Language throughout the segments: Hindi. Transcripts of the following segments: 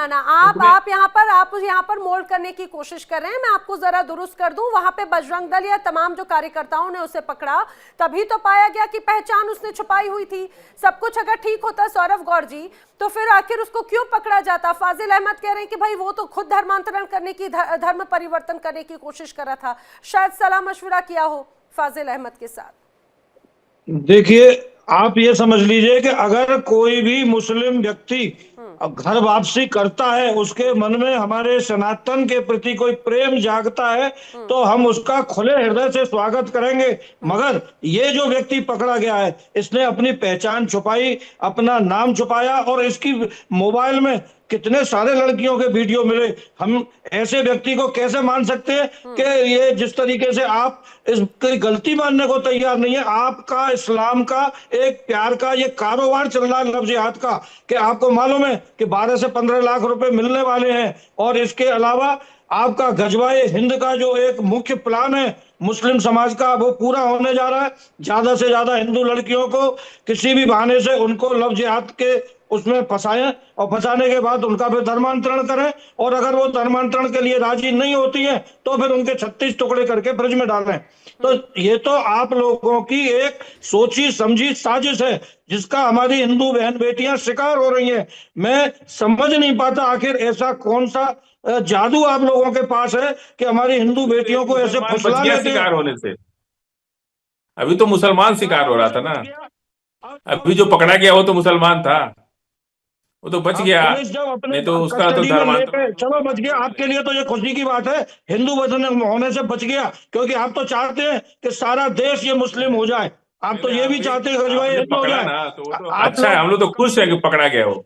ना, आप यहाँ पर मोल्ड करने की कोशिश कर रहे हैं। मैं आपको जरा दुरुस्त कर दूं, वहां पे बजरंग दल या तमाम जो कार्यकर्ताओं ने उसे पकड़ा, तभी तो पाया गया कि पहचान उसने छुपाई हुई थी। सब कुछ अगर ठीक होता सौरभ गौर जी, तो फिर आखिर उसको क्यों पकड़ा जाता? फाजिल अहमद कह रहे हैं कि भाई वो तो खुद धर्मांतरण करने की, धर्म परिवर्तन करने की कोशिश कर रहा था, शायद सलाह मशवरा किया हो फाजिल अहमद के साथ। देखिए, आप ये समझ लीजिए कि अगर कोई भी मुस्लिम व्यक्ति अब घर वापसी करता है, उसके मन में हमारे सनातन के प्रति कोई प्रेम जागता है, तो हम उसका खुले हृदय से स्वागत करेंगे। मगर ये जो व्यक्ति पकड़ा गया है, इसने अपनी पहचान छुपाई, अपना नाम छुपाया, और इसकी मोबाइल में कितने सारे लड़कियों के वीडियो मिले। हम ऐसे व्यक्ति को कैसे मान सकते हैं कि ये जिस तरीके से आप इसकी गलती मानने को तैयार नहीं है। आपका इस्लाम का एक प्यार का ये कारोबार चल रहा है लफ्ज जिहाद का, कि आपको मालूम है कि 12 से 15 लाख रुपए मिलने वाले हैं। और इसके अलावा आपका गजवाए हिंद का जो एक मुख्य प्लान है मुस्लिम समाज का, वो पूरा होने जा रहा है। ज्यादा से ज्यादा हिंदू लड़कियों को किसी भी बहाने से उनको लफ्ज जिहाद के उसमें फंसाएं, और फंसाने के बाद उनका फिर धर्मांतरण करें, और अगर वो धर्मांतरण के लिए राजी नहीं होती है तो फिर उनके 36 टुकड़े करके फ्रिज में डालें। तो ये तो आप लोगों की एक सोची समझी साजिश है, जिसका हमारी हिंदू बहन बेटियां शिकार हो रही हैं। मैं समझ नहीं पाता आखिर ऐसा कौन सा जादू आप लोगों के पास है कि हमारी हिंदू बेटियों को ऐसे फुसला लेते हैं। शिकार होने से अभी तो मुसलमान शिकार हो रहा था ना। अभी जो पकड़ा गया वो तो मुसलमान था, वो तो बच गया, पुलिस जब अपने नहीं तो उसका तो कस्टडी में धर्मांतरण। लेके चलो बच गया, आपके लिए तो ये खुशी की बात है, हिंदू वतन होने से बच गया, क्योंकि आप तो चाहते हैं कि सारा देश ये मुस्लिम हो जाए। आप तो ये भी चाहते हैं गजवाए हिंदू हो पकड़ा जाए। ना, तो वो तो आप अच्छा है, हम लोग तो खुश है कि पकड़ा गया वो।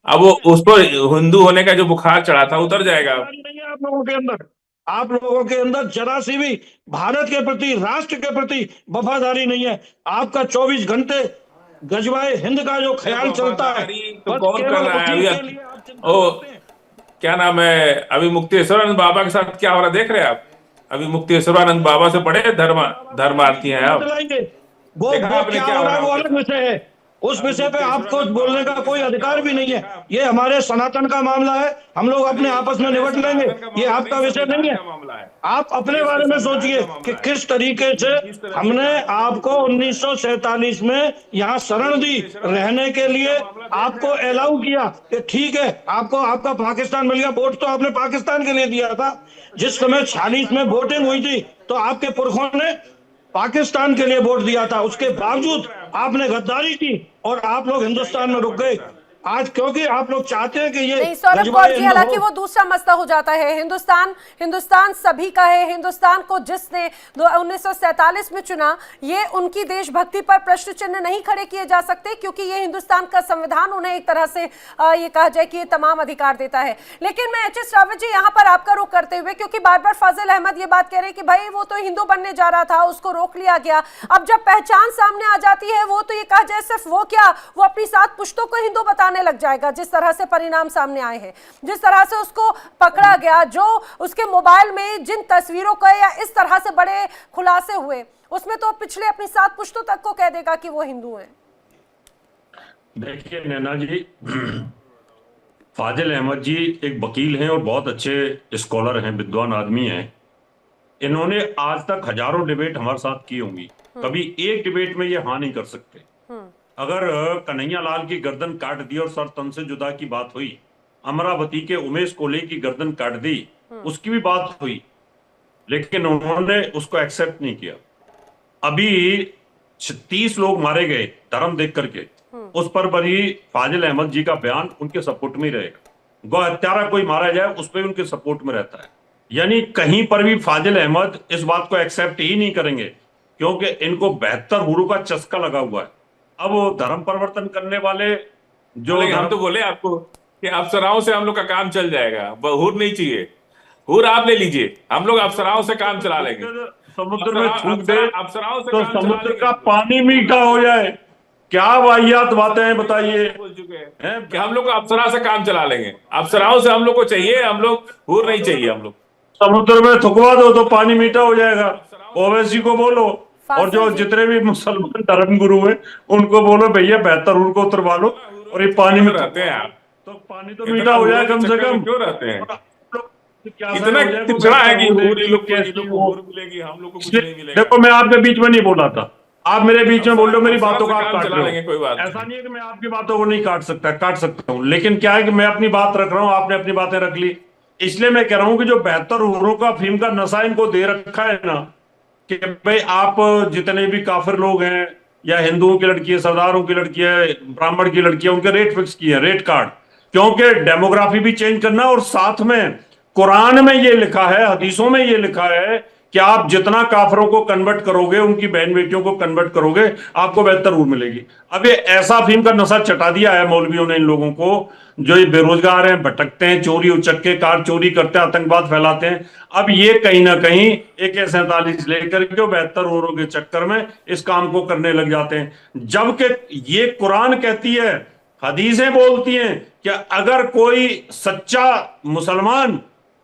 अब वो लोग उसको हिंदू होने का जो बुखार चढ़ा था उतर जाएगा। नहीं है आप लोगों के अंदर, आप लोगों के अंदर जरा सी भी भारत के प्रति, राष्ट्र के प्रति वफादारी नहीं है। आपका 24 घंटे गजवाए हिंद का जो ख्याल चलता है, तो बस कौन कर केवल रहा है उसी अभी? के लिए आप चिंता ओ करते हैं। क्या नाम है, अभी मुक्तेश्वरानंद बाबा के साथ क्या हो रहा है देख रहे हैं आप? अभी मुक्तेश्वरानंद बाबा से बड़े धर्मार्थी हैं आप। वो देखा आपने क्या क्या हो हो रहा रहा है है वो उनके अलग साथ? विषय है, उस विषय पे आपको बोलने का कोई अधिकार भी नहीं है। ये हमारे सनातन का मामला है, हम लोग अपने आपस में निपट लेंगे, ये आपका विषय नहीं है। आप अपने बारे में सोचिए कि किस तरीके से हमने आपको 1947 में यहाँ शरण दी रहने के लिए, आपको अलाउ किया कि ठीक है आपको आपका पाकिस्तान मिल गया। वोट तो आपने पाकिस्तान के लिए दिया था। जिस समय 46 में वोटिंग हुई थी तो आपके पुरखों ने पाकिस्तान के लिए वोट दिया था, उसके बावजूद आपने गद्दारी की और आप लोग हिंदुस्तान में रुक गए। आज क्योंकि आप लोग चाहते हैं कि ये नहीं सौरभ कौर गजवाए जी, हिंद हालांकि हो। वो दूसरा मसला हो जाता है। हिंदुस्तान सभी का है। हिंदुस्तान को जिसने 1947 में चुना, ये उनकी देशभक्ति पर प्रश्न चिन्ह नहीं खड़े किए जा सकते, क्योंकि ये हिंदुस्तान का संविधान उन्हें एक तरह से ये कहा जाए कि ये तमाम अधिकार देता है। लेकिन मैं एच एस रावत जी यहाँ पर आपका रुख करते हुए, क्योंकि बार बार फाजिल अहमद ये बात कह रहे हैं कि भाई वो तो हिंदू बनने जा रहा था, उसको रोक लिया गया। अब जब पहचान सामने आ जाती है, वो तो ये कहा जाए सिर्फ वो क्या, वो अपनी 7 पुश्तों को हिंदू बताने लग जाएगा। जिस तरह से परिणाम सामने आए हैं, जिस तरह से उसको पकड़ा गया, जो उसके मोबाइल में जिन तस्वीरों का या इस तरह से बड़े खुलासे हुए, उसमें तो पिछले अपनी 7 पुश्तों तक को कह देगा कि वो हिंदू हैं। देखिए नैना जी, फाजिल अहमद जी एक वकील हैं और बहुत अच्छे स्कॉलर हैं, विद्वान आदमी हैं। इन्होंने आज तक हजारों डिबेट हमारे साथ की होंगी, कभी एक डिबेट में ये हाँ नहीं कर सकते। अगर कन्हैया लाल की गर्दन काट दी और सर तन से जुदा की बात हुई, अमरावती के उमेश कोले की गर्दन काट दी, उसकी भी बात हुई, लेकिन उन्होंने उसको एक्सेप्ट नहीं किया। अभी 30 लोग मारे गए धर्म देख करके, उस पर भी फाजिल अहमद जी का बयान उनके सपोर्ट में ही रहेगा। गौ हत्यारा कोई मारा जाए उस पर भी उनके सपोर्ट में रहता है। यानी कहीं पर भी फाजिल अहमद इस बात को एक्सेप्ट ही नहीं करेंगे, क्योंकि इनको 72 हुरू का चस्का लगा हुआ है। अब वो धर्म परिवर्तन करने वाले जो हम तो बोले आपको कि अफसराओं से हम लोग का काम चल जाएगा, हुर नहीं चाहिए, हुर आप ले लीजिए, हम लोग अफसराओं से काम चला लेंगे। समुद्र में थूक दे अफसराओं से तो काम चला समुद्र लेंगे। का पानी मीठा हो जाए। क्या वाहियात बातें हैं बताइए। बोल चुके हैं कि हम लोग अफसरा से काम चला लेंगे, अफसराओं से हम लोग को चाहिए, हम लोग हुर नहीं चाहिए। हम लोग समुद्र में थुकवा दो तो पानी मीठा हो जाएगा। ओवैसी को बोलो और जो जितने भी मुसलमान धर्म गुरु हैं उनको बोलो भैया 72 हुर को उतरवा लो और ये पानी में रहते हैं आप। तो पानी तो मीठा हो जाए कम से कम। क्यों रहते हैं? क्या इतना चिड़चिड़ा है कि ये लोग को और मिलेगी, हम लोग को कुछ नहीं मिलेगा। देखो, मैं आपके बीच में नहीं बोला था, आप मेरे बीच में बोल रहे हो, मेरी बातों को आप काट चला रहे लेंगे, हो। कोई बात ऐसा नहीं है कि मैं आपकी बातों को नहीं काट सकता हूँ, लेकिन क्या है कि मैं अपनी बात रख रहा हूँ, आपने अपनी बातें रख ली। इसलिए मैं कह रहा हूँ कि जो 72 हुर्रों का अफीम का नशा इनको दे रखा है ना, कि भाई आप जितने भी काफिर लोग हैं, या हिंदुओं की लड़की है, सरदारों की लड़की है, ब्राह्मण की लड़की है, उनके रेट फिक्स किए हैं, रेट कार्ड। क्योंकि डेमोग्राफी भी चेंज करना, और साथ में कुरान में ये लिखा है, हदीसों में ये लिखा है कि आप जितना काफिरों को कन्वर्ट करोगे, उनकी बहन बेटियों को कन्वर्ट करोगे, आपको बेहतर रूह मिलेगी। अब ये ऐसा अफीम का नशा चटा दिया है मौलवियों ने इन लोगों को, जो ये बेरोजगार हैं, भटकते हैं, चोरी उचक्के कार चोरी करते हैं, आतंकवाद फैलाते हैं। अब ये कहीं ना कहीं AK-47 लेकर के 72 हुर्रों के चक्कर में इस काम को करने लग जाते हैं, जबकि ये कुरान कहती है, हदीसें बोलती हैं कि अगर कोई सच्चा मुसलमान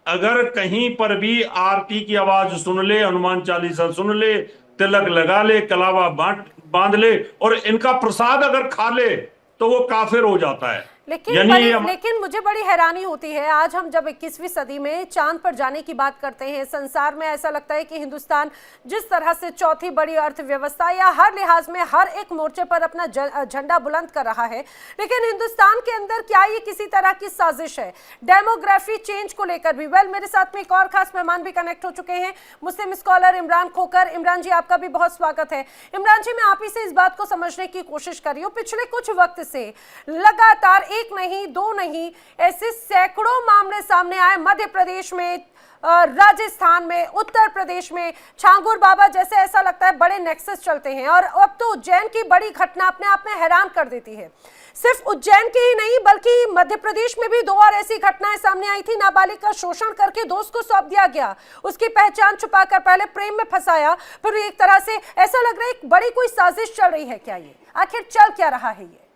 अगर कहीं पर भी आरती की आवाज सुन ले, हनुमान चालीसा सुन ले, तिलक लगा ले, कलावा बांध ले, और इनका प्रसाद अगर खा ले, तो वो काफिर हो जाता है। लेकिन मुझे बड़ी हैरानी होती है, आज हम जब 21वीं सदी में चांद पर जाने की बात करते हैं, संसार में ऐसा लगता है कि हिंदुस्तान जिस तरह से चौथी बड़ी अर्थव्यवस्था या हर लिहाज में हर एक मोर्चे पर अपना झंडा बुलंद कर रहा है, लेकिन हिंदुस्तान के अंदर क्या ये किसी तरह की साजिश है डेमोग्राफी चेंज को लेकर भी? वेल, मेरे साथ में एक और खास मेहमान भी कनेक्ट हो चुके हैं, मुस्लिम स्कॉलर इमरान खोकर। इमरान जी, आपका भी बहुत स्वागत है। इमरान जी, मैं आप ही से इस बात को समझने की कोशिश कर रही हूँ, पिछले कुछ वक्त से लगातार एक नहीं दो नहीं ऐसे सैकड़ों मामले सामने आए, मध्य प्रदेश में, राजस्थान में, उत्तर प्रदेश में, छांगुर बाबा जैसे ऐसा लगता है बड़े नेक्सस चलते हैं, और अब तो उज्जैन की बड़ी घटना अपने आप में हैरान कर देती है। सिर्फ उज्जैन की ही नहीं बल्कि मध्य प्रदेश में भी 2 और ऐसी घटनाएं सामने आई थी। नाबालिग का शोषण करके दोस्त को सौंप दिया गया, उसकी पहचान छुपाकर पहले प्रेम में फंसाया, फिर एक तरह से ऐसा लग रहा है एक बड़ी कोई साजिश चल रही है। क्या ये आखिर चल क्या रहा है? ये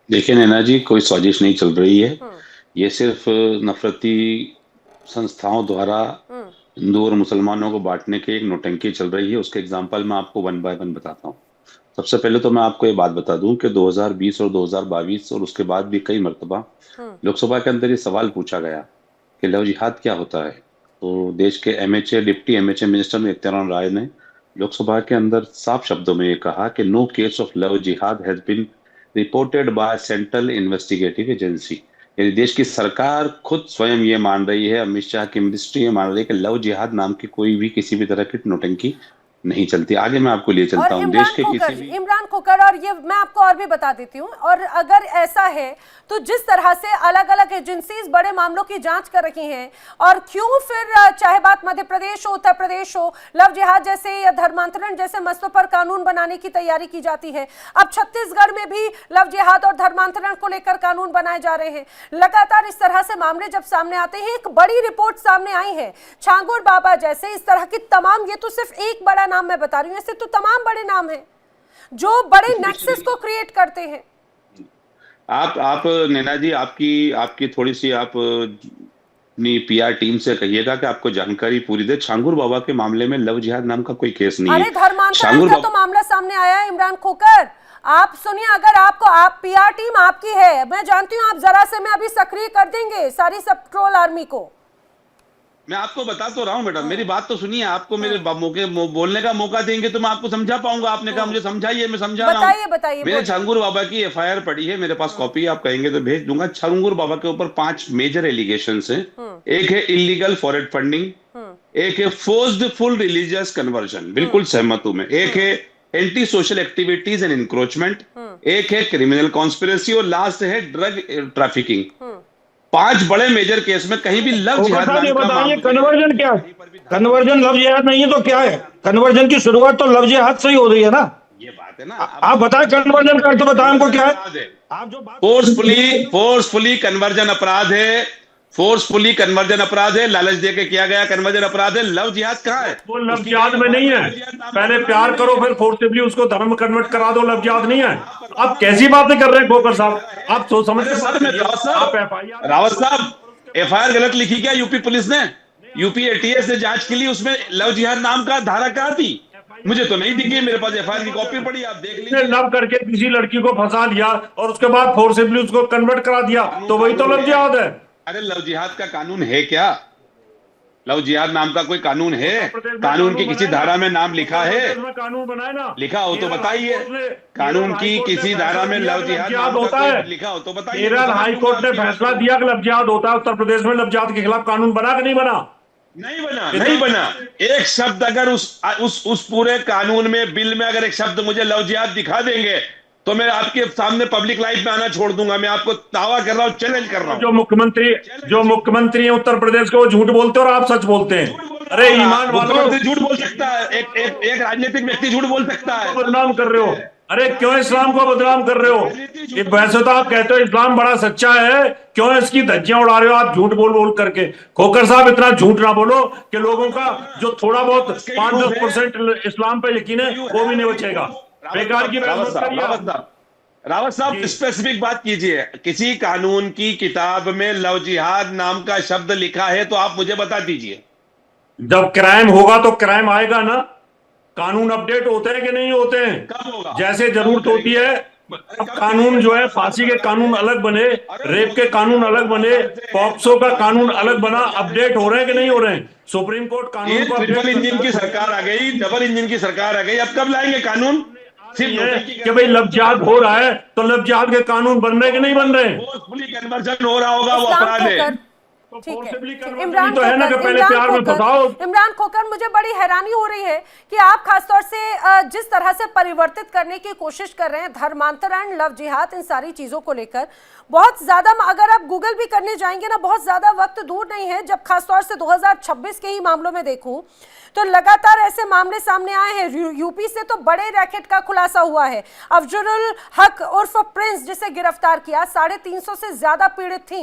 देखिए नैना जी, कोई साजिश नहीं चल रही है, ये सिर्फ नफरती संस्थाओं द्वारा हिंदू और मुसलमानों को बांटने की एक नौटंकी चल रही है। उसके एग्जाम्पल मैं आपको 1 बाय 1 बताता हूँ। सबसे पहले तो मैं आपको ये बात बता दूं कि 2020 और 2022 और उसके बाद भी कई मर्तबा लोकसभा के अंदर ये सवाल पूछा गया कि लव जिहाद क्या होता है। तो देश के deputy MHA minister Nityanand Rai ने लोकसभा के अंदर साफ शब्दों में ये कहा कि no case of love jihad has been reported by central investigative agency. यानी देश की सरकार खुद स्वयं ये मान रही है, अमित शाह की मिनिस्ट्री ये मान रही है कि लव जिहाद नाम की कोई भी किसी भी तरह की नौटंकी नहीं चलती। आगे मैं आपको लिए चलता हूँ देश के किसी भी इमरान खोकर, और ये मैं आपको और भी बता देती हूँ, और अगर ऐसा है तो जिस तरह से अलग अलग एजेंसीज बड़े मामलों की जांच कर रही हैं, और क्यों फिर चाहे बात मध्य प्रदेश हो, उत्तर प्रदेश हो, लव जिहाद जैसे या धर्मांतरण जैसे मसलों पर कानून बनाने की तैयारी की जाती है। अब छत्तीसगढ़ में भी लव जिहाद और धर्मांतरण को लेकर कानून बनाए जा रहे हैं। लगातार इस तरह से मामले जब सामने आते हैं, एक बड़ी रिपोर्ट सामने आई है छांगुर बाबा जैसे, इस तरह की तमाम, ये तो सिर्फ एक बड़ा नाम मैं बता रही हूँ, ऐसे तो तमाम बड़े नाम हैं जो बड़े नेक्सस को क्रिएट करते हैं। आप नैना जी, आपकी थोड़ी सी आप अपनी PR टीम से कहिएगा कि आपको जानकारी पूरी दे। छांगुर बाबा के मामले में लव जिहाद नाम का कोई केस नहीं है। अरे धर्मांतरण का तो मामला सामने आया है इमरान खोकर। आप सुनिए, अगर आप PR टीम आपकी है, मैं जानती हूँ, आप जरा से मैं अभी सक्रिय कर देंगे सारी सब ट्रोल आर्मी को। मैं आपको बता तो रहा हूँ बेटा, मेरी बात तो सुनिए। आपको मेरे बोलने का मौका देंगे तो मैं आपको समझा पाऊंगा। आपने कहा मुझे समझाइए, मैं समझा रहा हूँ। बताइए। मेरे छांगुर बाबा की FIR पड़ी है मेरे पास, कॉपी आप कहेंगे तो भेज दूंगा। छांगुर बाबा के ऊपर 5 मेजर एलिगेशंस हैं। एक है इलीगल फॉरेन फंडिंग, एक है फोर्स्ड फुल रिलीजियस कन्वर्जन, बिल्कुल सहमत हूं मैं, एक है anti social activities and encroachment, एक है क्रिमिनल कॉन्स्पिरेसी, और लास्ट है ड्रग ट्रैफिकिंग। 5 बड़े मेजर केस में कहीं भी लव जिहाद ये बताइए कन्वर्जन क्या है? कन्वर्जन लव जिहाद नहीं है तो क्या है? कन्वर्जन की शुरुआत तो लव जिहाद से ही हो रही है ना। ये बात है ना। आप बताएं कन्वर्जन का, तो बताएं हमको क्या है? आप जो फोर्सफुली कन्वर्जन अपराध है, फोर्सफुली कन्वर्जन अपराध है, लालच देके किया गया कन्वर्जन अपराध है। लव जिहाद कहाँ है? वो लव जिहाद में नहीं है। पहले प्यार करो, फिर फोर्सफुली उसको धर्म कन्वर्ट करा दो, लव जिहाद नहीं है। आप कैसी बातें कर रहे हैं खोकर साहब? आप सोच समझ के रावत साहब, FIR गलत लिखी क्या यूपी पुलिस ने? यूपी ATS ने जांच के लिए उसमें लव जिहाद नाम का धारा कहाँ थी? मुझे तो नहीं दिखी, मेरे पास एफआईआर की कॉपी पड़ी, आप देख ने लीजिए। लव करके किसी लड़की को फंसा लिया और उसके बाद फोर्सिबली उसको कन्वर्ट करा दिया, तो वही तो लव जिहाद है। अरे लव जिहाद का कानून है क्या? लव जिहाद नाम का कोई कानून है? कानून की किसी धारा में नाम लिखा है? कानून बनाए ना, लिखा हो तो बताइए। कानून की किसी धारा में लव जिहाद नाम का होता कोई है? लिखा हो तो बताइए। केरल हाई कोर्ट ने फैसला दिया कि लव जिहाद होता है। उत्तर प्रदेश में लव जिहाद के खिलाफ कानून बना कि नहीं बना? नहीं बना, नहीं बना। एक शब्द अगर उस पूरे कानून में, बिल में अगर एक शब्द मुझे लव जिहाद दिखा देंगे तो मैं आपके सामने पब्लिक लाइफ में आना छोड़ दूंगा। मैं आपको दावा कर रहा हूं, चैलेंज कर रहा हूं। जो मुख्यमंत्री है उत्तर प्रदेश के, वो झूठ बोलते हैं और आप सच बोलते हैं। अरे ईमान वालों, मुख्यमंत्री झूठ बोल सकता है, एक राजनीतिक व्यक्ति झूठ बोल सकता है। बदनाम कर रहे हो। अरे क्यों इस्लाम को बदनाम कर रहे हो? वैसे तो आप कहते हो इस्लाम बड़ा सच्चा है, क्यों इसकी धज्जियां उड़ा रहे हो आप झूठ बोल बोल करके? खोकर साहब, इतना झूठ ना बोलो कि लोगों का जो थोड़ा बहुत 5-10% इस्लाम पे यकीन है वो भी नहीं बचेगा। बेकार की रावत साहब स्पेसिफिक बात कीजिए। किसी कानून की किताब में लव जिहाद नाम का शब्द लिखा है तो आप मुझे बता दीजिए। जब क्राइम होगा तो क्राइम आएगा ना। कानून अपडेट होते हैं कि नहीं होते हैं? कब होगा? जैसे जरूरत होती है। अब कानून जो है, फांसी के कानून अलग बने, रेप के कानून अलग बने, पॉक्सो का कानून अलग बना, अपडेट हो रहे हैं कि नहीं हो रहे हैं? सुप्रीम कोर्ट कानून को ट्रिपल इंजन की सरकार आ गई, डबल इंजन की सरकार आ गई, अब कब लाएंगे कानून? सिर्फ कि भाई लव जिहाद हो रहा है तो लव जिहाद के कानून बन रहे कि नहीं बन रहे? कन्वर्जन हो रहा होगा, वो अपराध है। ठीक है। इमरान तो है ना कि पहले प्यार में फंसाओ। इमरान खोकर, मुझे बड़ी हैरानी हो रही है कि आप खासतौर से जिस तरह से परिवर्तित करने की कोशिश कर रहे हैं धर्मांतरण, लव जिहाद, इन सारी चीजों को लेकर बहुत ज्यादा, अगर आप गूगल भी करने जाएंगे ना, बहुत ज्यादा वक्त दूर नहीं है जब खासतौर से 2026 के ही मामलों में देखूं तो लगातार ऐसे मामले सामने आए हैं। यूपी से तो बड़े रैकेट का खुलासा हुआ है। अफजलुल हक उर्फ प्रिंस, जिसे गिरफ्तार किया, 350 से ज्यादा पीड़ित थी।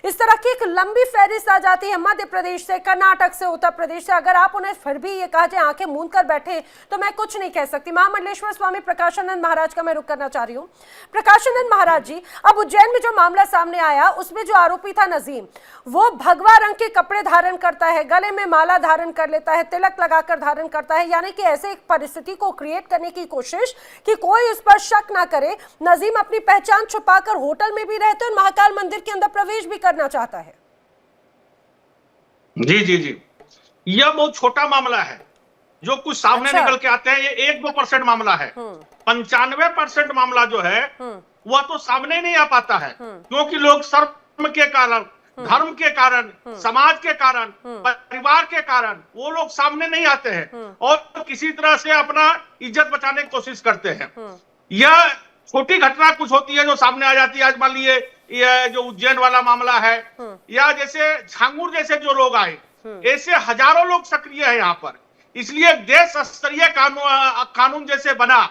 इस तरह की एक लंबी फहरिस्त आ जाती है मध्य प्रदेश से, कर्नाटक से, उत्तर प्रदेश से। अगर आप उन्हें फिर भी ये कहा जाए आंखें मूंद कर बैठे तो मैं कुछ नहीं कह सकती। महामंडलेश्वर स्वामी प्रकाशानंद महाराज का मैं रुख करना चाह रही हूँ। प्रकाशानंद महाराज जी, अब उज्जैन में जो मामला सामने आया उसमें जो आरोपी था नजीम, वो भगवा रंग के कपड़े धारण करता है, गले में माला धारण कर लेता है, तिलक लगाकर धारण करता है, यानी कि ऐसे एक परिस्थिति को क्रिएट करने की कोशिश कि कोई उस पर शक ना करे। नजीम अपनी पहचान छुपाकर होटल में भी रहते और महाकाल मंदिर के अंदर प्रवेश भी करना चाहता है। जी जी जी, यह बहुत छोटा मामला है जो कुछ सामने अच्छा। निकल के आते हैं। ये 1-2% मामला है। 95% मामला जो है वह तो सामने नहीं आ पाता है, क्योंकि लोग शर्म के कारण, धर्म के कारण, समाज के कारण, परिवार के कारण वो लोग सामने नहीं आते हैं और किसी तरह से अपना इज्जत बचाने की कोशिश करते हैं। यह छोटी घटना कुछ होती है जो सामने आ जाती है। आज मान लिए यह जो उज्जैन वाला मामला है, या जैसे झांगुर जैसे जो लोग आए, ऐसे हजारों लोग सक्रिय है यहाँ पर। इसलिए देश स्तरीय कानून जैसे बना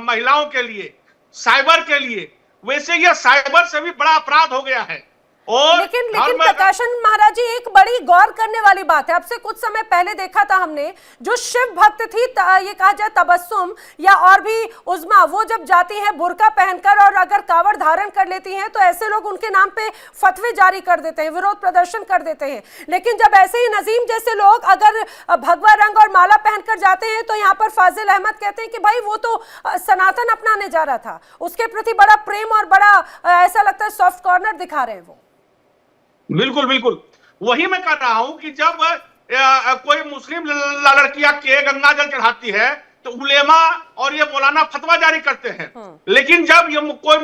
महिलाओं के लिए, साइबर के लिए, वैसे यह साइबर से भी बड़ा अपराध हो गया है। और लेकिन प्रकाशन महाराज जी, एक बड़ी गौर करने वाली बात है। आपसे कुछ समय पहले देखा था हमने, जो शिव भक्त थी, ये कहा जाए तबस्सुम या और भी उज़्मा, वो जब जाती हैं बुर्का पहनकर और अगर कावड़ धारण कर लेती हैं तो ऐसे लोग उनके नाम पे फतवे जारी कर देते हैं, विरोध प्रदर्शन कर देते हैं। लेकिन जब ऐसे ही नजीम जैसे लोग अगर भगवा रंग और माला पहनकर जाते हैं तो यहाँ पर फाजिल अहमद कहते हैं कि भाई वो तो सनातन अपनाने जा रहा था, उसके प्रति बड़ा प्रेम और बड़ा ऐसा लगता है सॉफ्ट कॉर्नर दिखा रहे हैं वो। बिल्कुल बिल्कुल, वही मैं कर रहा हूं कि जब कोई मुस्लिम लड़कियां के गंगा जल चढ़ाती है तो उलेमा और ये मौलाना फतवा जारी करते हैं। लेकिन जब ये कोई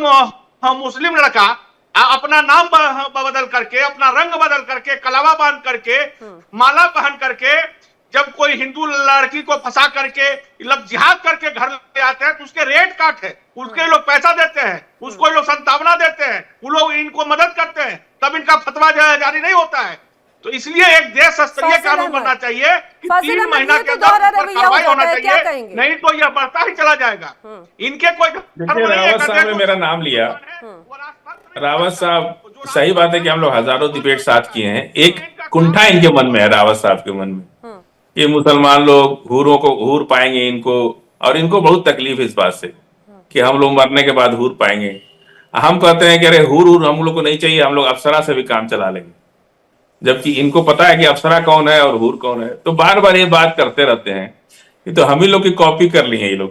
मुस्लिम लड़का अपना नाम बदल करके, अपना रंग बदल करके, कलावा बांध करके, माला पहन करके, जब कोई हिंदू लड़की को फंसा करके लव जिहाद करके घर ले आते हैं तो उसके रेट काट है, उसके लोग पैसा देते हैं, उसको लोग संतावना देते हैं, वो लोग इनको मदद करते हैं, तब इनका फतवा जारी नहीं होता है। तो इसलिए एक देश स्तरीय कानून बनना चाहिए कि 3 महीना के अंदर कार्रवाई होना चाहिए, नहीं तो यह बढ़ता ही चला जाएगा। इनके कोई रावत साहब ने मेरा नाम लिया। रावत साहब, सही बात है कि हम लोग हजारों डिबेट साथ किए हैं। एक कुंठा इनके मन में है, रावत साहब के मन में, ये मुसलमान लोग हूरों को हूर पाएंगे इनको, और इनको बहुत तकलीफ है इस बात से कि हम लोग मरने के बाद हूर पाएंगे। हम कहते हैं कि अरे हूर हम लोग को नहीं चाहिए, हम लोग अप्सरा से भी काम चला लेंगे, जबकि इनको पता है कि अप्सरा कौन है और हूर कौन है। तो बार बार ये बात करते रहते हैं ये तो हम ही लोग की कॉपी कर ली है ये लोग,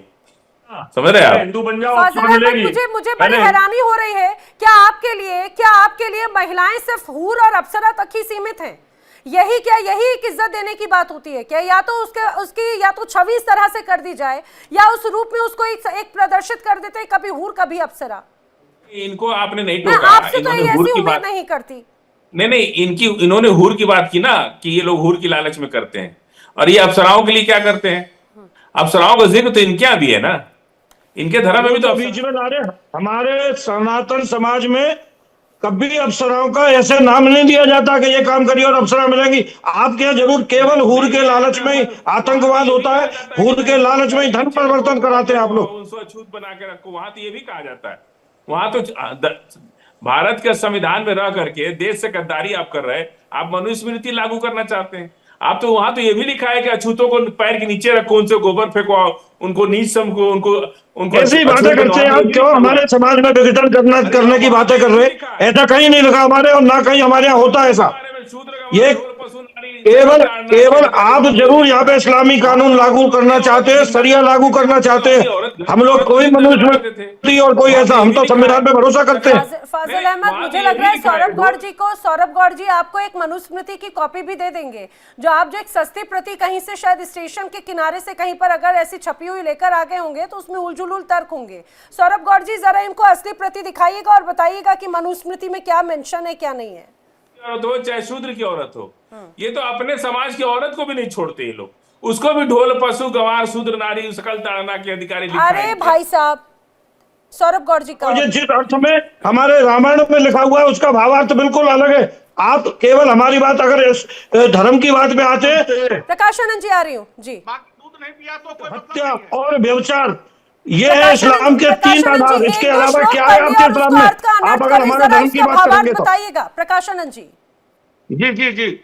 समझ रहे हैं आप? हिंदू बन जाओ, फाजिल ऑप्शन अहमद, मिलेगी। मुझे बड़ी हैरानी हो रही है, क्या आपके लिए महिलाएं सिर्फ हूर और अप्सरा तक ही सीमित हैं? यही एक इज्जत देने की बात होती है क्या? या तो उसकी या तो छवि इस तरह से कर दी जाए, या उस रूप में उसको एक प्रदर्शित कर देते हैं, कभी हूर कभी अप्सरा। इनको आपने नहीं मैं टोका, आपसे तो इन्होंने हूर ऐसी की उम्मीद बात नहीं करती। नहीं, इन्होंने हूर की बात की ना, कि ये लोग हूर की लालच में करते हैं, और ये अप्सराओं के लिए क्या करते हैं? अप्सराओं का जिक्र तो इनके यहाँ भी है ना, इनके धर्म में भी तो बीच में ला रहे हैं। हमारे सनातन समाज में कभी अप्सराओं का ऐसे नाम नहीं दिया जाता कि ये काम करिए और अप्सरा मिलेंगी। आपके यहाँ जरूर केवल हूर के लालच में ही आतंकवाद होता है, हूर के लालच में ही धर्म परिवर्तन कराते हैं आप लोग। उनको अछूत बना के रखो, वहां तो ये भी कहा जाता है, वहां तो भारत के संविधान में रह करके देश से गद्दारी आप कर रहे हैं, आप मनुस्मृति लागू करना चाहते हैं। आप तो वहां तो ये भी लिखा है कि अछूतों को पैर के नीचे रखो, उनसे गोबर फेंको, उनको नीच समझो, उनको ऐसी बातें करते हैं आप, क्यों हमारे समाज में विघटन करने की बातें कर रहे हैं? ऐसा कहीं नहीं लिखा हमारे, और ना कहीं हमारे यहाँ होता है ऐसा। ये केवल आप जरूर यहाँ पे इस्लामी कानून लागू करना चाहते हैं, शरिया लागू करना चाहते हैं। हम लोग कोई मनुस्मृति और कोई ऐसा, हम तो संविधान पे भरोसा करते हैं। फाजिल अहमद, मुझे लग रहा है सौरभ गौड़ जी आपको एक मनुस्मृति की कॉपी भी दे देंगे, जो एक सस्ती प्रति कहीं से शायद स्टेशन के किनारे से कहीं पर अगर ऐसी छपी हुई लेकर आ गए होंगे तो उसमें उलझुल तर्क होंगे। सौरभ गौड़ जी, जरा इनको असली प्रति दिखाइएगा और बताइएगा कि मनुस्मृति में क्या मेंशन है, क्या नहीं है। हो चाहे शूद्र की औरत हो, ये तो अपने समाज की औरत को भी नहीं छोड़ते ये लोग, उसको भी ढोल पशु गवार शूद्र नारी सकल ताड़ना के अधिकारी लिखा है। अरे भाई साहब, सौरभ गौड़ जी का ये जिस अर्थ में हमारे रामायण में लिखा हुआ है उसका भावार्थ बिल्कुल अलग है। आप केवल हमारी बात, अगर इस धर्म की बात में आते हैं, प्रकाश आनंद जी आ रही हूँ जी। दूध नहीं पिया तो कोई मतलब हत्या नहीं है। और व्यभिचार, ये है इस्लाम के तीन आधार। इसके अलावा क्या है आपके इस्लाम में? आप अगर हमारे धर्म की बात करेंगे तो बताइएगा प्रकाश आनंद जी। जी,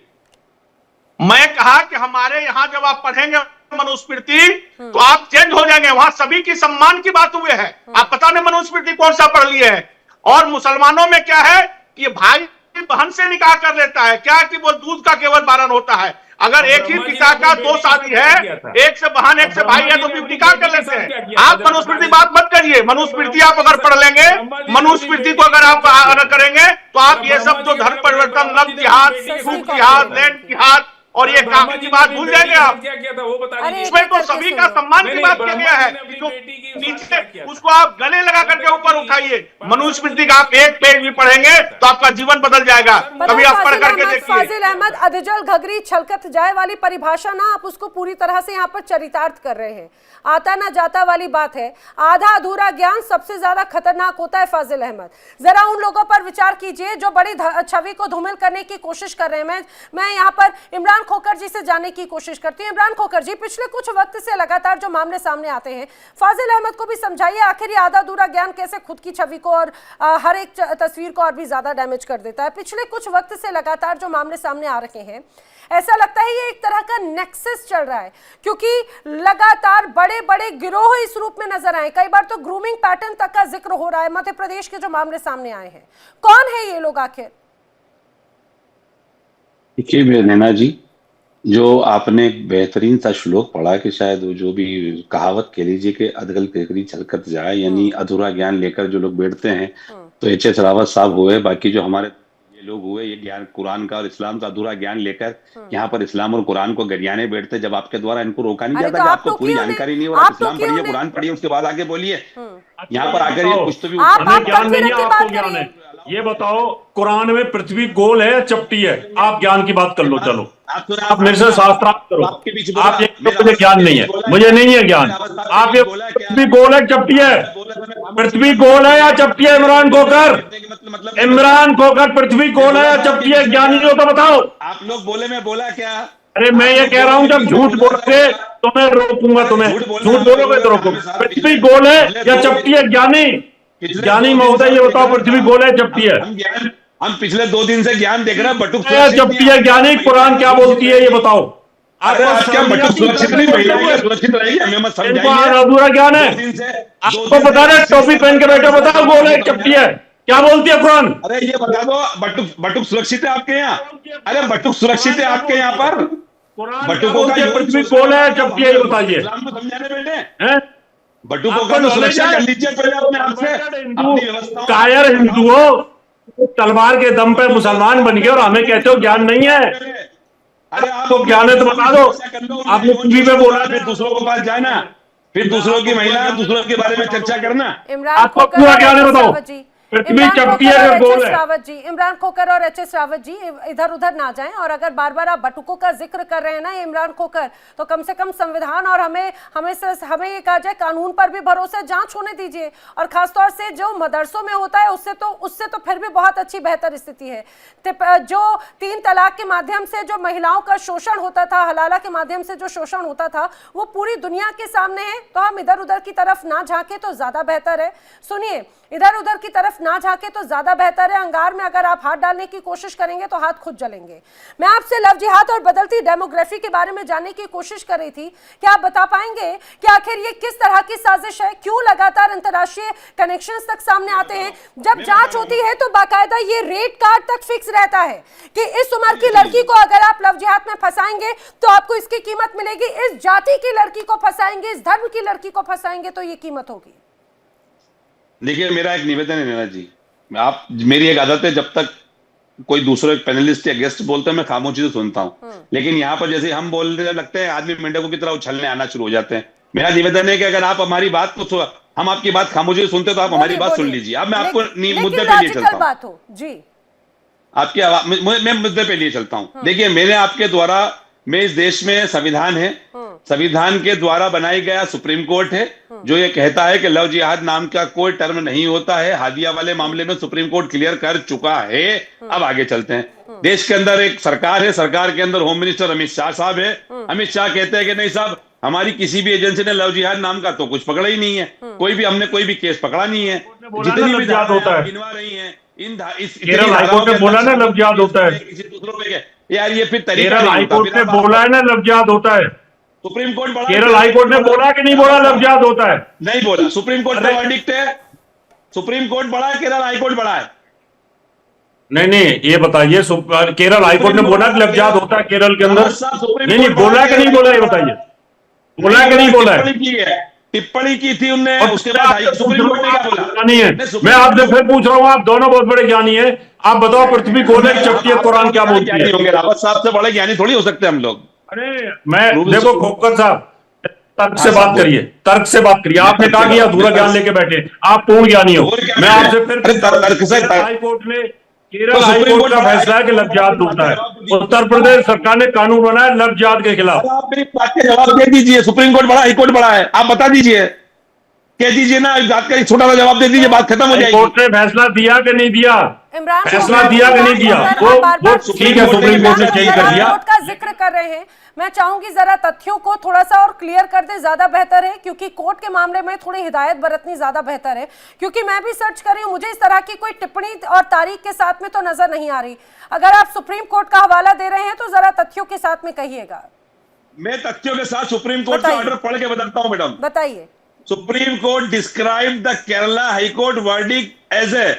मैं कहा कि हमारे यहाँ जब आप पढ़ेंगे मनुस्मृति तो आप चेंज हो जाएंगे। वहां सभी की सम्मान की बात हुई है। आप पता नहीं मनुस्मृति कौन सा पढ़ लिए है। और मुसलमानों में क्या है कि भाई बहन से निकाह कर लेता है, क्या कि वो दूध का केवल बारण होता है। अगर एक ही पिता का दो शादी है, एक से बहन एक से भाई है, तो फिर निकाह कर लेते हैं। आप मनुस्मृति बात मत करिए। मनुस्मृति आप अगर पढ़ लेंगे, मनुस्मृति को अगर आप अगर करेंगे तो आप ये सब जो धर्म परिवर्तन, लव जिहाद, सूख जिहाद, लैंड जिहाद और ये काफी की बात भूल जाएंगे आप। क्या किया था वो बताइए। इसमें तो सभी का सम्मान की बात किया गया है। जो नीचे उसको आप गले लगा करके ऊपर उठाइए। मनुस्मृति का आप एक पेज भी पढ़ेंगे तो आपका जीवन बदल जाएगा। कभी आप पढ़ करके देखिए। फाजिल अहमद, अधजल घगरी छलकत जाए वाली परिभाषा ना आप उसको पूरी तरह से यहाँ पर चरितार्थ कर रहे हैं। आता ना जाता वाली बात है। आधा अधूरा ज्ञान सबसे ज्यादा खतरनाक होता है। फाजिल अहमद, जरा उन लोगों पर विचार कीजिए जो बड़ी छवि को धूमिल करने की कोशिश कर रहे हैं। मैं यहाँ पर इमरान खोखर जी से जानने की कोशिश करती हूँ। इमरान खोखर जी, पिछले कुछ वक्त से लगातार जो मामले सामने आते हैं, फाजिल अहमद को भी समझाइए आखिर ये आधा अधूरा ज्ञान कैसे खुद की छवि को और हर एक तस्वीर को और भी ज्यादा डैमेज कर देता है। पिछले कुछ वक्त से लगातार जो मामले सामने आ रहे हैं, ऐसा लगता है ये एक तरह का नेक्सस चल रहा है, क्योंकि लगातार बड़े बड़े गिरोह इस रूप में नजर आए। कई बार तो ग्रूमिंग पैटर्न तक का जिक्र हो रहा है। मध्य प्रदेश के जो मामले सामने आए हैं, कौन है ये लोग आखिर? देखिए नैना जी, जो आपने एक बेहतरीन सा श्लोक पढ़ा कि शायद वो जो भी कहावत कह लीजिए कि अधगल केकरी छलकत जाए, यानी अधूरा ज्ञान लेकर जो लोग बैठते हैं, तो एच.एस. रावत साहब हुए, बाकी जो हमारे ये लोग हुए, ये ज्ञान कुरान का और इस्लाम का अधूरा ज्ञान लेकर यहाँ पर इस्लाम और कुरान को गरियाने बैठते, जब आपके द्वारा इनको रोका नहीं जाता कि आपको पूरी जानकारी नहीं, और आप इस्लाम पढ़िए, कुरान पढ़िए, उसके बाद आगे बोलिए। यहाँ पर आकर ये कुछ तो भी हमें ज्ञान नहीं है, आपको ज्ञान है। ये बताओ, कुरान में पृथ्वी गोल है चपटी है? आप ज्ञान की बात कर लो। चलो आप मेरे से शास्त्रार्थ करो। आप ये मुझे ज्ञान नहीं है, मुझे नहीं है ज्ञान। आप ये पृथ्वी गोल है चपटी है? पृथ्वी गोल है या चपटी है? इमरान खोखर, पृथ्वी गोल है या चपटी है? ज्ञानी हो तो बताओ। आप लोग बोले, मैं बोला क्या? अरे मैं ये कह रहा हूँ, जब झूठ बोलोगे तो मैं रोकूंगा तुम्हें। झूठ बोलोगे तो रोकूंगा। पृथ्वी गोल है या चपटी है? ज्ञानी महोदय ये बताओ, पृथ्वी गोल है चपटी है? हम पिछले 2 दिन से ज्ञान देख रहे हैं। बटुक चपटी है ज्ञानी, कुरान क्या बोलती है ये बताओ। क्या बटुक सुरक्षित नहीं रहेगी? सुरक्षित रहेगी, हमें मत समझाइए। अधूरा ज्ञान है आपको। बता रहे टोपी पहन के बैठे, बताओ गोल है चपटी है, क्या बोलती है कुरान? अरे ये बता दो, बटुक सुरक्षित है आपके यहाँ? अरे बटुक सुरक्षित है आपके यहाँ पर? कुरान बटुकों का पृथ्वी गोल है जब ये बताइए इस्लाम को समझाने बैठे हैं? बटुकों का तो सुरक्षा कर लीजिए पहले अपने आप से। अपनी व्यवस्थाओं कायर हिंदुओं तलवार के दम पे मुसलमान बन गए और हमें कहते हो ज्ञान नहीं है। अरे आपको ज्ञान है तो बता दो। आपने टीवी पे बोला फिर दूसरों के पास जाना, फिर दूसरों की महिला दूसरों के बारे में चर्चा करना। इमरान आपको खोकर पूरा और ज्ञान है, एच.एस. बताओ। रावत जी, पृथ्वी इमरान चपटी खोकर है और अगर गोल एच.एस. है। रावत जी, इमरान खोकर और एच.एस. रावत जी इधर उधर ना जाएं, और अगर बार बार आप बटुकों का जिक्र कर रहे हैं ना इमरान खोकर, तो कम से कम संविधान और हमें ये कहा जाए कानून पर भी भरोसा, जांच होने दीजिए। और खासतौर से जो मदरसों में होता है उससे तो फिर भी बहुत अच्छी बेहतर स्थिति है। जो 3 तलाक के माध्यम से जो महिलाओं का शोषण होता था, हलाला के माध्यम से जो शोषण होता था, वो पूरी दुनिया के सामने है। तो हम इधर उधर की तरफ ना झांके तो ज्यादा बेहतर है। सुनिए, इधर उधर की तरफ ना झांके तो ज्यादा बेहतर है। अंगार में अगर आप हाथ डालने की कोशिश करेंगे तो हाथ खुद जलेंगे। मैं आपसे लव जिहाद और बदलती डेमोग्राफी के बारे में जानने की कोशिश कर रही थी। क्या आप बता पाएंगे कि आखिर ये किस तरह की साजिश है? क्यों लगातार अंतर्राष्ट्रीय कनेक्शंस तक सामने आते हैं? जब जांच होती है तो बाकायदा ये रेड कार्ड तक फिक्स रहता है कि इस उम्र की लड़की को अगर आप लव जिहाद में फंसाएंगे तो आपको इसकी कीमत मिलेगी, इस जाति की लड़की को फंसाएंगे, इस धर्म की लड़की को फंसाएंगे तो ये कीमत होगी। देखिए, मेरा एक निवेदन है नीना जी, आप, मेरी एक आदत है, जब तक कोई दूसरा पैनलिस्ट या गेस्ट बोलते हैं मैं खामोशी से सुनता हूं, लेकिन यहाँ पर जैसे हम बोलने लगते हैं आदमी मेंढकों की तरह उछलने आना शुरू हो जाते हैं। मेरा निवेदन है कि अगर आप हमारी बात को हम आपकी बात खामोशी से सुनते तो आप हमारी बात सुन लीजिए। अब मैं आपको मुद्दे पे लिए चलता हूँ जी, आपकी आवाज, मैं मुद्दे पे लिए चलता हूँ। देखिए, मैंने आपके द्वारा, मैं इस देश में संविधान है, संविधान के द्वारा बनाया गया सुप्रीम कोर्ट है जो ये कहता है कि लव जिहाद नाम का कोई टर्म नहीं होता है। हादिया वाले मामले में सुप्रीम कोर्ट क्लियर कर चुका है। अब आगे चलते हैं। देश के अंदर एक सरकार है, सरकार के अंदर होम मिनिस्टर अमित शाह साहब है। अमित शाह कहते हैं कि नहीं साहब, हमारी किसी भी एजेंसी ने लव जिहाद नाम का तो कुछ पकड़ा ही नहीं है, हमने कोई भी केस पकड़ा नहीं है। जितनी भी जिहाद होता है गिनवा रही है केरल हाईकोर्ट ने बोला ना लव जिहाद होता है। किसी दूसरों पे यार ये फिर तरीका केरल हाईकोर्ट ने बोला है ना लव जिहाद होता है। सुप्रीम कोर्ट बड़ा, केरल हाईकोर्ट ने बोला कि नहीं बोला लव जिहाद होता है? नहीं बोला। सुप्रीम कोर्ट का वर्डिक्ट है, सुप्रीम कोर्ट बड़ा है, केरल हाईकोर्ट बड़ा है। नहीं, ये बताइए, केरल हाईकोर्ट ने बोला कि लव जिहाद होता है केरल के अंदर? नहीं, बोला कि नहीं बोला, ये बताइए, बोला कि नहीं बोला है? टिप्पणी की थी उनने, उसके बाद सुप्रीम कोर्ट ने क्या बोला? नहीं है। मैं आपसे फिर पूछ रहा हूँ, आप दोनों बहुत बड़े ज्ञानी हैं, आप बताओ पृथ्वी गोल है, चपटी कुरान क्या बोलती है? होंगे रावत साहब से बड़े ज्ञानी थोड़ी हो सकते हम लोग। अरे मैं देखो खोकर साहब, तर्क से बात करिए, तर्क से बात करिए। आपने कहा कि अधूरा ज्ञान लेके बैठे, आप पूर्ण ज्ञानी हो। मैं आपसे फिर हाईकोर्ट ने, केरल हाईकोर्ट का फैसला है कि लव जिहाद होता है। उत्तर प्रदेश सरकार ने कानून बनाया लव जिहाद के खिलाफ। आप मेरी बात के जवाब दे दीजिए। सुप्रीम कोर्ट बड़ा, हाईकोर्ट बड़ा है, आप बता दीजिए, कह दीजिए ना, इस बात का एक छोटा सा जवाब दे दीजिए, बात खत्म हो जाएगी। कोर्ट ने फैसला दिया कि नहीं दिया? इमरान फैसला दिया कि नहीं दिया? वो ठीक है, सुप्रीम कोर्ट ने चेंज कर दिया। कोर्ट का जिक्र कर रहे हैं, मैं चाहूंगी जरा तथ्यों को थोड़ा सा और क्लियर कर दे, ज्यादा बेहतर है, क्योंकि कोर्ट के मामले में थोड़ी हिदायत बरतनी ज्यादा बेहतर है। क्योंकि मैं भी सर्च कर रही हूँ, मुझे इस तरह की कोई टिप्पणी और तारीख के साथ में तो नजर नहीं आ रही। अगर आप सुप्रीम कोर्ट का हवाला दे रहे हैं तो जरा तथ्यों के साथ में कहिएगा। मैं तथ्यों के साथ सुप्रीम कोर्ट का ऑर्डर पढ़ के बताता हूं मैडम। बताइए। Supreme Court described the Kerala High Court verdict as a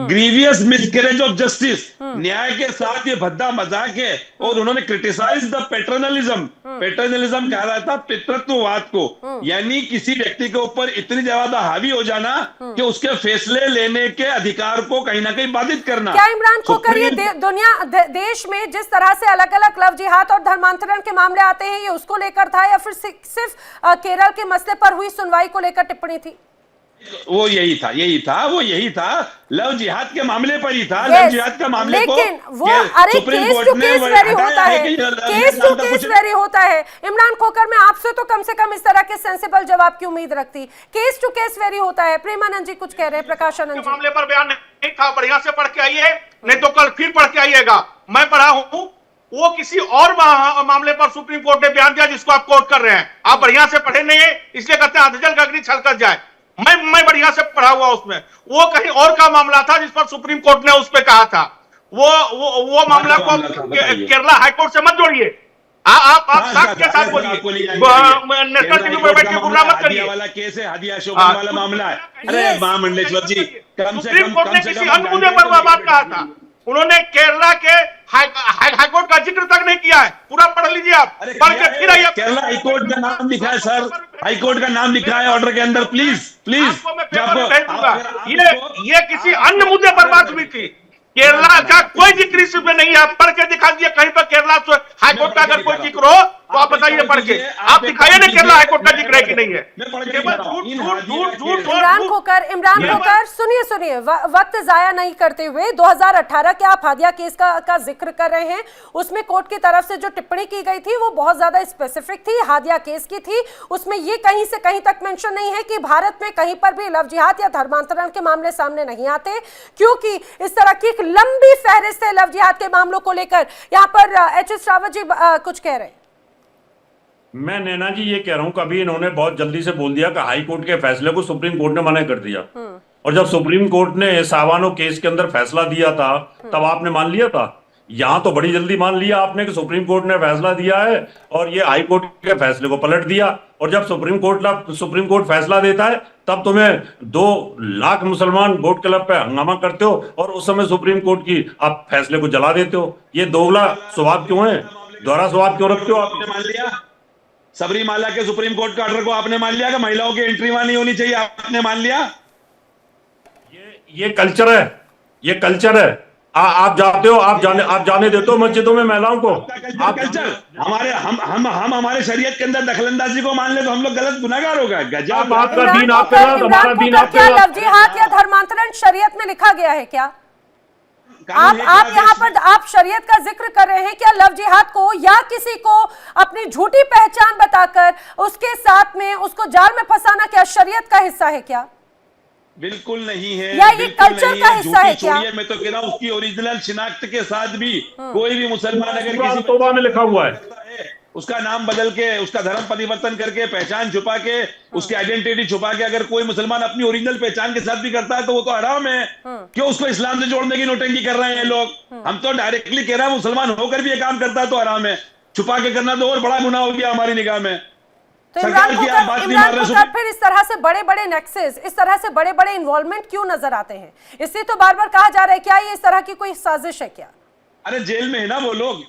grievous miscarriage of justice. न्याय के साथ ये भद्दा मजाक है। और उन्होंने क्रिटिसाइज द पैटर्नलिज्म, पैटर्नलिज्म कह रहा था पितृत्ववाद को, यानी किसी व्यक्ति के ऊपर इतनी ज्यादा हावी हो जाना कि उसके फैसले लेने के अधिकार को कहीं ना कहीं बाधित करना। क्या इमरान खोकर ये देश में जिस तरह से अलग अलग लव जिहाद और धर्मांतरण के मामले आते हैं, ये उसको लेकर था या फिर सिर्फ केरल के मसले पर हुई सुनवाई को लेकर टिप्पणी थी? वो यही था लव जिहाद के मामले पर ही था। लव जिहाद का मामले को सुप्रीम कोर्ट ने होता है, केस टू केस वेरी होता है। इमरान खोकर, मैं आपसे तो कम से कम इस तरह के सेंसिबल जवाब की उम्मीद रखती। केस टू केस वेरी होता है। प्रेमानंद जी कुछ कह रहे हैं, प्रकाशानंद जी। मामले पर बयान नहीं था, बढ़िया से पढ़ के आइए, नहीं तो कल फिर पढ़ के आइएगा। मैं पढ़ा हूं, वो किसी और मामले पर सुप्रीम कोर्ट ने बयान दिया जिसको आप कोर्ट कर रहे हैं। आप बढ़िया से पढ़े नहीं है, इसलिए कहते हैं अधजल का अग्नि छलक जाए। मैं बढ़िया से पढ़ा हुआ उसमें, वो कहीं और का मामला था जिस पर सुप्रीम कोर्ट ने उस पे कहा था। वो मामला को केरला हाईकोर्ट से मत जोड़िए। आप साक्ष्य के साथ बोलिए, नेशनल टीवी पर बैठ के गुमराह मत करिए। वाला केस है, हादिया शोभन वाला मामला है। अरे महामंडलेश्वर जी, सुप्रीम कोर्ट ने किसी अन्य मुद्दे पर वह बात कहा था। उन्होंने केरला के हाईकोर्ट का जिक्र तक नहीं किया है। पूरा पढ़ लीजिए आप, पढ़ के फिर आइए। केरला हाईकोर्ट का नाम लिखा है सर, हाईकोर्ट का नाम लिखा है ऑर्डर के अंदर। प्लीज प्लीज आपको मैं पेपर में भेज दूंगा। ये किसी अन्य मुद्दे पर बात हुई थी, केरला का कोई जिक्र इसमें नहीं है। आप पढ़ के दिखा दिए कहीं पर केरला हाईकोर्ट का अगर कोई जिक्र हो तो आप बताइए पढ़ के, आप दिखाइए ना केरला हाईकोर्ट का जिक्र है कि नहीं है। इमरान खोकर सुनिए, वक्त जाया नहीं करते हुए 2018 के आप हादिया केस का जिक्र कर रहे हैं, उसमें कोर्ट की तरफ से जो टिप्पणी की गई थी वो बहुत ज्यादा स्पेसिफिक थी, हादिया केस की थी। उसमें ये कहीं से कहीं तक मेंशन नहीं है कि भारत में कहीं पर भी लव जिहाद या धर्मांतरण के मामले सामने नहीं आते, क्योंकि इस तरह की एक लंबी फहरिस्त है लव जिहाद के मामलों को लेकर। यहाँ पर एच.एस. रावत जी कुछ कह रहे हैं। मैं नैना जी ये कह रहा हूं, कभी इन्होंने बहुत जल्दी से बोल दिया कि हाई कोर्ट के फैसले को सुप्रीम कोर्ट ने मना कर दिया, और जब सुप्रीम कोर्ट ने सावानो केस के अंदर फैसला दिया था तब आपने मान लिया था। यहां तो बड़ी जल्दी मान लिया आपने कि सुप्रीम कोर्ट ने फैसला दिया है और ये हाई कोर्ट के फैसले को पलट दिया। और जब सुप्रीम कोर्ट फैसला देता है तब तुम्हें 2 लाख मुसलमान बोट क्लब पे हंगामा करते हो और उस समय सुप्रीम कोर्ट की आप फैसले को जला देते हो। ये दोगला स्वभाव क्यों है, दोहरा स्वभाव क्यों रखते हो? आपने मान लिया सबरीमाला के सुप्रीम कोर्ट के ऑर्डर को, आपने मान लिया कि महिलाओं की एंट्री वहां नहीं होनी चाहिए, आपने मान लिया। ये कल्चर है, ये कल्चर है। आप जाते हो, आप जाने देते हो मस्जिदों में महिलाओं को। आप कल्चर हम हमारे शरीयत के अंदर दखलंदाजी को मान ले तो हम लोग गलत गुनाहगार हो गए। गजब। आपका दीन आप पे रात, हमारा दीन आप पे क्या रात। लव जिहाद या धर्मांतरण शरीयत में लिखा गया है क्या? आप यहाँ पर आप शरीयत का जिक्र कर रहे हैं, क्या लव जिहाद को या किसी को अपनी झूठी पहचान बताकर उसके साथ में उसको जाल में फंसाना क्या शरीयत का हिस्सा है क्या? बिल्कुल नहीं है। या ये कल्चर का हिस्सा है क्या? मैं तो कह रहा हूँ उसकी ओरिजिनल शिनाख्त के साथ भी कोई भी मुसलमान अगर किसी तौबा में लिखा हुआ है उसका नाम बदल के, उसका धर्म परिवर्तन करके, पहचान छुपा के, उसकी आइडेंटिटी छुपा के अगर कोई मुसलमान अपनी ओरिजिनल पहचान के साथ भी करता है तो वो तो हराम है। क्यों उसको इस्लाम से जोड़ने की नोटंकी कर रहे हैं लोग? हम तो डायरेक्टली कह रहे हैं मुसलमान होकर भी ये काम करता है तो हराम है, छुपा के करना तो और बड़ा गुनाह हो गया हमारी निगाह में। तो इमरान खोकर फिर इस तरह से बड़े बड़े नेक्सेस, इस तरह से बड़े बड़े इन्वॉल्वमेंट क्यों नजर आते हैं? इसलिए तो बार बार कहा जा रहा है क्या ये इस तरह की कोई साजिश है क्या? अरे जेल में है ना वो लोग,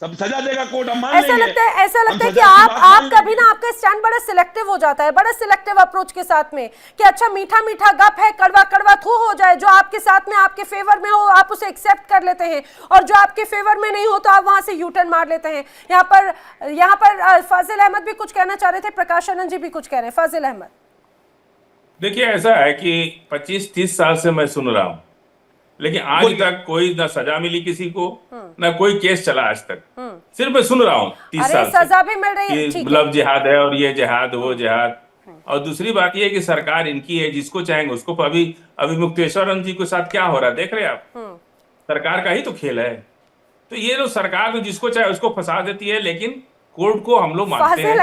सब सजा देगा कोर्ट, हम मान ऐसा लगता है कि आप कभी ना आपका स्टैंड बड़ा सिलेक्टिव हो जाता है, बड़ा सिलेक्टिव अप्रोच के साथ में कि अच्छा मीठा मीठा गप है, कड़वा कड़वा थू हो जाए, जो आपके साथ में आपके फेवर में हो आप उसे एक्सेप्ट कर लेते हैं और जो आपके फेवर में नहीं हो तो आप वहां से यू टर्न मार लेते हैं। यहाँ पर फाजिल अहमद भी कुछ कहना चाह रहे थे, प्रकाश आनंद जी भी कुछ कह रहे हैं। फाजिल अहमद, देखिए ऐसा है कि 25-30 साल से मैं सुन रहा हूं, लेकिन आज तक कोई ना सजा मिली किसी को, ना कोई केस चला आज तक। सिर्फ मैं सुन रहा हूँ 30 साल सजा भी मिल रही है, लव जिहाद है और ये जिहाद वो जिहाद। और दूसरी बात ये है कि सरकार इनकी है, जिसको चाहेंगे उसको। अभी मुक्तेश्वर जी के साथ क्या हो रहा है देख रहे हैं आप, सरकार का ही तो खेल है। तो ये जो सरकार जिसको चाहे उसको फंसा देती है, लेकिन कोर्ट को हम लोग मानते हैं।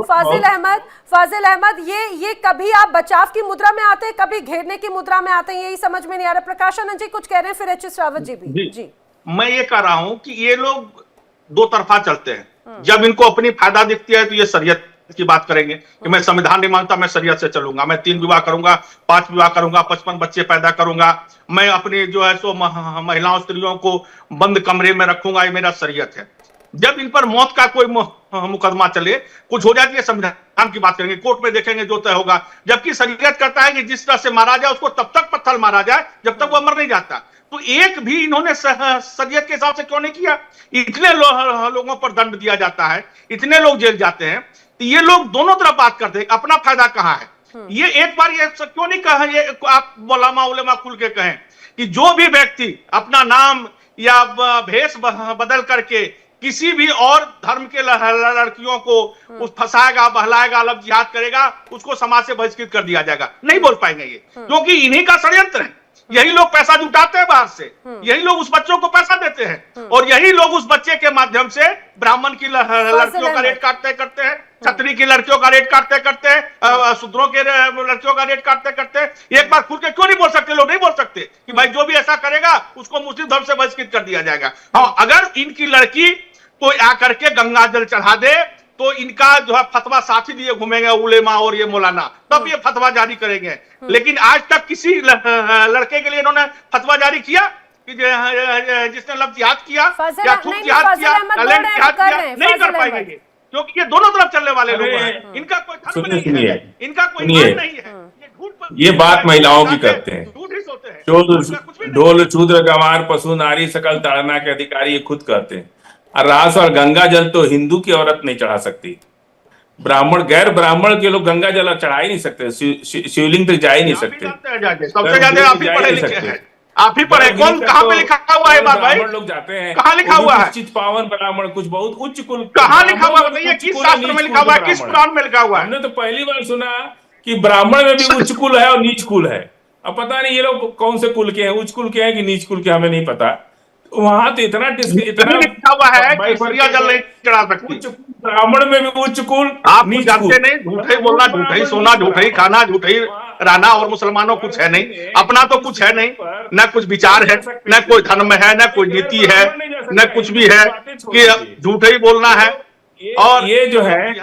फाजिल अहमद, ये कभी आप बचाव की मुद्रा में आते हैं, कभी घेरने की मुद्रा में आते हैं, यही समझ में नहीं आ रहा। प्रकाश आनंद जी कुछ कह रहे हैं, फिर एच.एस. रावत जी भी। जी, मैं ये कह रहा हूं कि ये लोग दो तरफा चलते हैं। जब इनको अपनी फायदा दिखती है तो ये शरीयत की बात करेंगे कि मैं संविधान नहीं मानता, मैं शरीयत से चलूंगा, मैं 3 विवाह करूंगा, 5 विवाह करूंगा, 55 बच्चे पैदा करूंगा, मैं अपनी जो है सो महिलाओं स्त्रियों को बंद कमरे में रखूंगा, ये मेरा शरीयत है। जब इन पर मौत का कोई मुकदमा चले, कुछ हो जाती है, संविधान की बात करेंगे, कोर्ट में देखेंगे जो तय होगा। जबकि शरीयत कहता है कि जिस तरह से मारा जाए उसको तब तक पत्थर मारा जाए जब तक वो मर नहीं जाता। तो एक भी इन्होंने शरीयत के हिसाब से क्यों नहीं किया? इतने लोगों पर दंड दिया जाता है, इतने लोग जेल जाते हैं, तो ये लोग दोनों तरफ बात करते हैं, अपना फायदा कहाँ है? ये एक बार ये क्यों नहीं कहा, ये आप उलेमा खुल के कहें कि जो भी व्यक्ति अपना नाम या भेष बदल करके किसी भी और धर्म के लड़कियों को फंसाएगा, बहलाएगा, लव जिहाद करेगा, उसको समाज से बहिष्कृत कर दिया जाएगा। नहीं बोल पाएंगे ये, क्योंकि इन्हीं का षड्यंत्र है। यही लोग पैसा जुटाते हैं बाहर से, यही लोग उस बच्चों को पैसा देते हैं और यही लोग उस बच्चे के माध्यम से ब्राह्मण की लड़कियों का रेट काटते करते हैं, छतरी की लड़कियों का रेट काटते करते हैं, शूद्रों के लड़कियों का रेट काटते करते हैं। एक बार खुल के क्यों नहीं बोल सकते? लोग नहीं बोल सकते कि भाई जो भी ऐसा करेगा उसको मुस्लिम धर्म से बहिष्कृत कर दिया जाएगा। हाँ, अगर इनकी लड़की कोई आकर के गंगा जल चढ़ा दे तो इनका जो है फतवा साथी लिए घूमेंगे उलेमा और ये मौलाना, तब ये फतवा जारी करेंगे। लेकिन आज तक किसी लड़के के लिए इन्होंने फतवा जारी किया कि जिसने लफ्ज जिहाद किया फाजिल या नहीं, थूक नहीं, जिहाद फाजिल किया अहमद या बोल लैंड रहे हैं, जिहाद कर किया, रहे हैं, नहीं कर फाजिल पाएंगे अहमद। ये, क्योंकि ये दोनों तरफ चलने वाले लोग अरे, हैं। इनका कोई धर्म सुनिए, नहीं सुनिए। है, इनका कोई सुनिए। ईमान नहीं है, ये झूठ पर ये बात महिलाओं की करते हैं। झूठ ही सोते हैं, इनका कुछ भी नहीं। ढोल शूद्र गंवार पशु नारी सकल ताड़ना के अधिकारी ये खुद कहते हैं। और रास और गंगा जल तो हिंदू की औरत नहीं चढ़ा सकती। ब्राह्मण गैर ब्राह्मण के लोग गंगा जल चढ़ा ही नहीं सकते, शिवलिंग तक जा ही नहीं आप भी सकते। जानते हैं जाके, सबसे ज्यादा आप ही जा पढ़े नहीं लिखे सकते। हैं, आप ही पढ़े। कौन कहाँ पे लिखा हुआ है बात भाई? ब्राह्मण लोग जाते हैं, कहाँ लिखा हुआ है? निश्चित पावन ब्राह्मण कुछ बहुत उच्च कुल। कहाँ लिखा हुआ ब्राह्मण बताइए, उच्च किस कुल शास्त्र नीच में कुल लिखा हुआ है, किस ब्राह्मण। पुराण में लिखा हुआ है? हमने तो पहली बार सुना कि ब्राह्मण में भी उच्च कुल है और नीच कुल है। अब पता नहीं ये लोग कौन से कुल के हैं, उच्च कुल के हैं कि नीच कुल के, हमें नहीं पता। वहां तो इतना लिखा हुआ है कि स्त्रियां जल नहीं चढ़ा सकती। ब्राह्मण में भी उच्च कुल, आप कुछ नीच जानते कुल। नहीं, झूठे बोलना, झूठे ही सोना, झूठे ही खाना, झूठे ही रहना, और मुसलमानों कुछ है नहीं, अपना तो कुछ है नहीं, न कुछ विचार है, न कोई धर्म है, न कोई नीति है, न कुछ भी है, कि झूठे ही बोलना है। और ये जो है,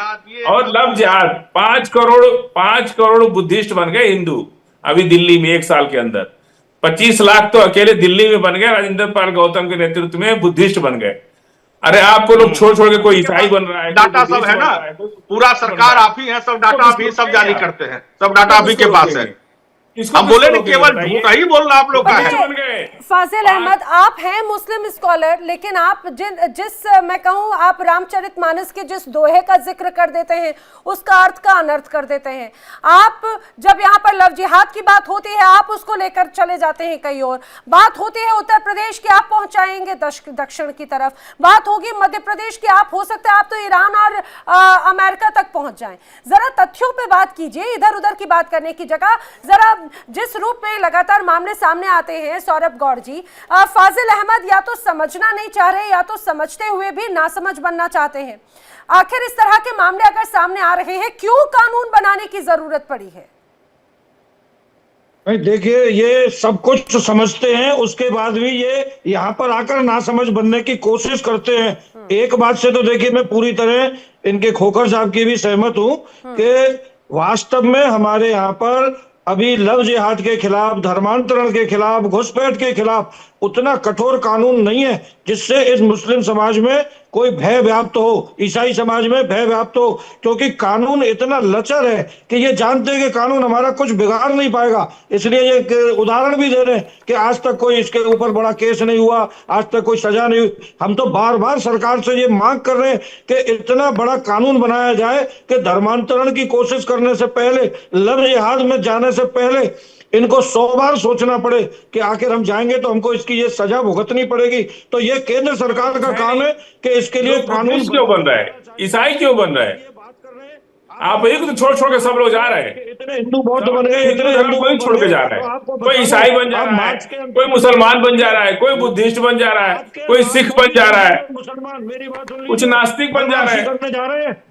और लव जिहाद 5 करोड़ बुद्धिस्ट बन गए हिंदू अभी दिल्ली में 1 साल के अंदर। 25 लाख तो अकेले दिल्ली में बन गए, राजेंद्र पाल गौतम के नेतृत्व में बुद्धिस्ट बन गए। अरे आपको लोग छोड़ के कोई ईसाई बन रहा है, डाटा सब है ना, पूरा सरकार आप ही है, सब डाटा आप ही सब जारी करते हैं, सब डाटा आप ही के पास है। हम बोले नहीं, केवल झूठा ही बोलना आप लोग का है। फाजिल अहमद, आप हैं मुस्लिम स्कॉलर, लेकिन आप मैं कहूं, आप रामचरितमानस के जिस दोहे का जिक्र कर देते हैं उसका अर्थ का अनर्थ कर देते हैं। आप जब यहाँ पर लव जिहाद की बात होती है आप उसको लेकर चले जाते हैं कहीं और। बात होती है उत्तर प्रदेश की, आप पहुंचाएंगे दक्षिण की तरफ। बात होगी मध्य प्रदेश की, आप हो सकता है आप तो ईरान और अमेरिका तक पहुंच जाएं। जरा तथ्यों पे बात कीजिए, इधर उधर की बात करने की जगह। जरा जिस रूप में लगातार मामले सामने आते हैं सौरभ गौड़ जी, फाजिल अहमद या तो समझना नहीं चाह रहे या तो समझते हुए भी नासमझ बनना चाहते हैं। आखिर इस तरह के मामले अगर सामने आ रहे हैं, क्यों कानून बनाने की जरूरत पड़ी है? नहीं, देखिए, ये सब कुछ समझते हैं, उसके बाद भी ये यहाँ पर आकर नासमझ बनने की कोशिश करते हैं। एक बात से तो देखिए मैं पूरी तरह इनके खोखर साहब की भी सहमत हूं कि वास्तव में हमारे यहाँ पर अभी लव जिहाद के खिलाफ, धर्मांतरण के खिलाफ, घुसपैठ के खिलाफ उतना कठोर कानून नहीं है जिससे इस मुस्लिम समाज में कोई भय व्याप्त हो, ईसाई समाज में भय व्याप्त हो, क्योंकि कानून इतना लचर है कि ये जानते हैं कि कानून हमारा कुछ बिगाड़ नहीं पाएगा। इसलिए ये उदाहरण भी दे रहे हैं कि आज तक कोई इसके ऊपर बड़ा केस नहीं हुआ, आज तक कोई सजा नहीं हुई। हम तो बार बार सरकार से ये मांग कर रहे हैं कि इतना बड़ा कानून बनाया जाए कि धर्मांतरण की कोशिश करने से पहले, लव जिहाद में जाने से पहले इनको 100 बार सोचना पड़े कि आखिर हम जाएंगे तो हमको इसकी ये सजा भुगतनी पड़ेगी। तो ये केंद्र सरकार का काम है कि इसके लिए कानून क्यों बन रहा है, ईसाई क्यों बन रहा है? आप एक तो छोड़ के सब लोग जा रहे हैं, इतने हिंदू बौद्ध बन गए, इतने धर्म कोई छोड़ के जा रहा है, कोई ईसाई बन जा रहा है, कोई मुसलमान बन जा रहा है, कोई बुद्धिस्ट बन जा रहा है, कोई सिख बन जा रहा है, मुसलमान, मेरी बात सुन लीजिए, कुछ नास्तिक बन जा रहे हैं। करने जा रहे हैं।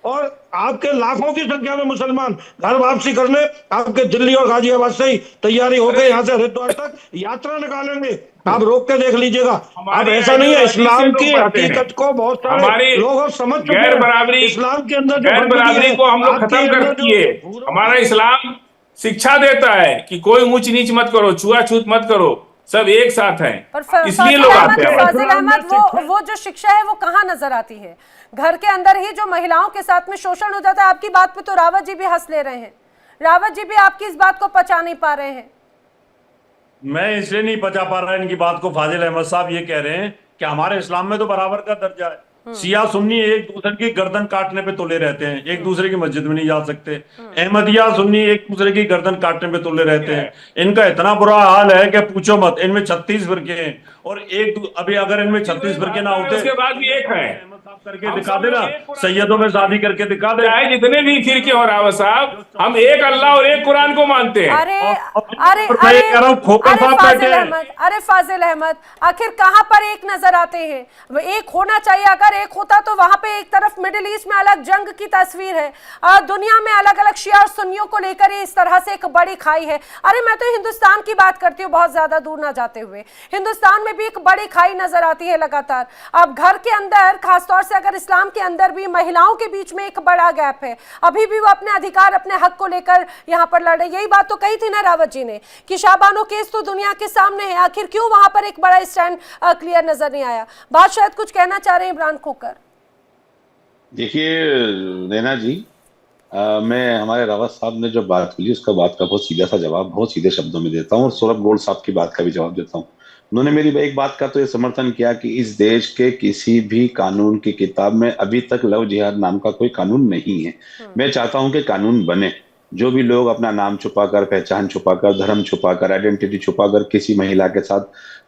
और आपके लाखों की संख्या में मुसलमान घर वापसी करने आपके दिल्ली और गाजियाबाद से ही तैयारी होकर यहाँ से हरिद्वार तक यात्रा निकालेंगे। आप रोक के देख लीजिएगा। अब ऐसा नहीं है, इस्लाम की हकीकत को बहुत सारे लोग समझ चुके हैं। गैर बराबरी, इस्लाम के अंदर गैर बराबरी को हम लोग खत्म कर दिए। हमारा इस्लाम शिक्षा देता है कि कोई ऊंच नीच मत करो, छुआछूत मत करो, सब एक साथ हैं, इसलिए लोग आते हैं। फाजिल अहमद, वो जो शिक्षा है वो कहाँ नजर आती है? घर के अंदर ही जो महिलाओं के साथ में शोषण हो जाता है। आपकी बात पे तो रावत जी भी हंस ले रहे हैं, रावत जी भी आपकी इस बात को पचा नहीं पा रहे हैं। मैं इसलिए नहीं पचा पा रहा इनकी बात को। फाजिल अहमद साहब ये कह रहे हैं कि हमारे इस्लाम में तो बराबर का दर्जा है, शिया सुन्नी एक दूसरे की गर्दन काटने पे तुले रहते हैं, एक दूसरे की मस्जिद में नहीं जा सकते। अहमदिया सुन्नी एक दूसरे की गर्दन काटने पे तुले रहते हैं। इनका इतना बुरा हाल है कि पूछो मत। इनमें 36 फिरके हैं और अभी अगर इनमें 36 फिरके ना होते, उसके बाद भी एक है, करके दिखा देना, सैयदों में शादी करके दिखा दे। चाहे जितने भी फिरके हो रावत साहब, हम एक अल्लाह और एक कुरान को मानते हैं। अरे फाजिल अहमद, आखिर कहां पर एक नजर आते हैं? एक होना चाहिए। अगर एक होता तो वहां पे एक तरफ मिडिल ईस्ट में अलग जंग की तस्वीर है, दुनिया में अलग अलग शिया और सुन्नियों को लेकर इस तरह से एक बड़ी खाई है। अरे मैं तो हिंदुस्तान की बात करती हूँ, बहुत ज्यादा दूर ना जाते हुए। हिंदुस्तान में भी एक बड़ी खाई नजर आती है लगातार। अब घर के अंदर खासतौर तौर से अगर इस्लाम के अंदर भी महिलाओं के बीच में एक बड़ा गैप है, अभी भी वो अपने अधिकार, अपने हक को लेकर यहाँ पर लड़ रहे। यही बात तो कही थी ना रावत जी ने कि शाहबानो केस तो दुनिया के सामने है, आखिर क्यों वहां पर एक बड़ा स्टैंड क्लियर नजर नहीं आया? बात शायद कुछ कहना चाह रहे हैं इमरान खोकर। देखिए नैना जी, मैं हमारे रावत साहब ने जो बात की उसका बात का बहुत सीधा सा जवाब बहुत सीधे शब्दों में देता हूँ, और सौरभ गोल्ड साहब की बात का भी जवाब देता हूँ। उन्होंने मेरी एक बात का तो ये समर्थन किया कि इस देश के किसी भी कानून की किताब में अभी तक लव जिहाद नाम का कोई कानून नहीं है। मैं चाहता हूं कि कानून बने। जो भी लोग अपना नाम छुपाकर, पहचान छुपाकर, धर्म छुपाकर, आइडेंटिटी छुपाकर किसी महिला के साथ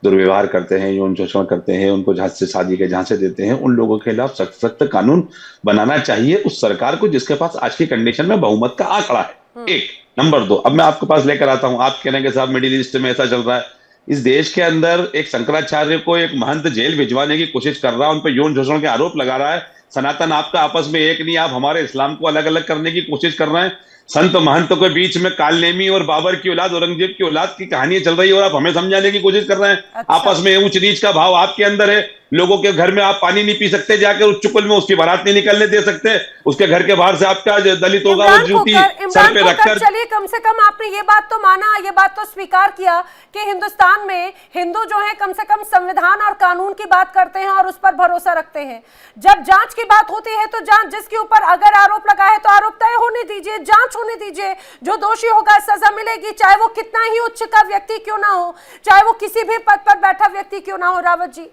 दुर्व्यवहार करते हैं, यौन शोषण करते हैं, उनको झांसे शादी के झांसे देते हैं, उन लोगों के खिलाफ सख्त सख्त कानून बनाना चाहिए उस सरकार को जिसके पास आज की कंडीशन में बहुमत का आंकड़ा है। एक नंबर 2, अब मैं आपके पास लेकर आता हूं। आप कहने के साथ मिडिल ईस्ट में ऐसा चल रहा है, इस देश के अंदर एक शंकराचार्य को एक महंत जेल भिजवाने की कोशिश कर रहा है, उन पर यौन शोषण के आरोप लगा रहा है। सनातन आपका आपस में एक नहीं, आप हमारे इस्लाम को अलग अलग करने की कोशिश कर रहे हैं। संत महंतों के बीच में कालनेमी और बाबर की औलाद, औरंगजेब की औलाद की कहानी चल रही है और आप हमें समझाने की कोशिश कर रहे हैं। अच्छा। आपस में ऊंच नीच का भाव आपके अंदर है। लोगों के घर में आप पानी नहीं पी सकते, जाकर उस चुकुल में उसकी बारात नहीं निकलने दे सकते, उसके घर के बाहर से आपका जो दलित होगा वो जूती सर पे रखकर। चलिए कम से कम आपने ये बात तो माना, ये बात तो स्वीकार किया कि हिंदुस्तान में हिंदू जो है कम से कम संविधान और कानून की बात करते हैं और उस पर भरोसा रखते हैं। जब जांच की बात होती है तो जांच, जिसके ऊपर अगर आरोप लगा है तो आरोप तय होने दीजिए, जांच होने दीजिए, जो दोषी होगा सजा मिलेगी, चाहे वो कितना ही उच्च का व्यक्ति क्यों ना हो, चाहे वो किसी भी पद पर बैठा व्यक्ति क्यों ना हो। रावत जी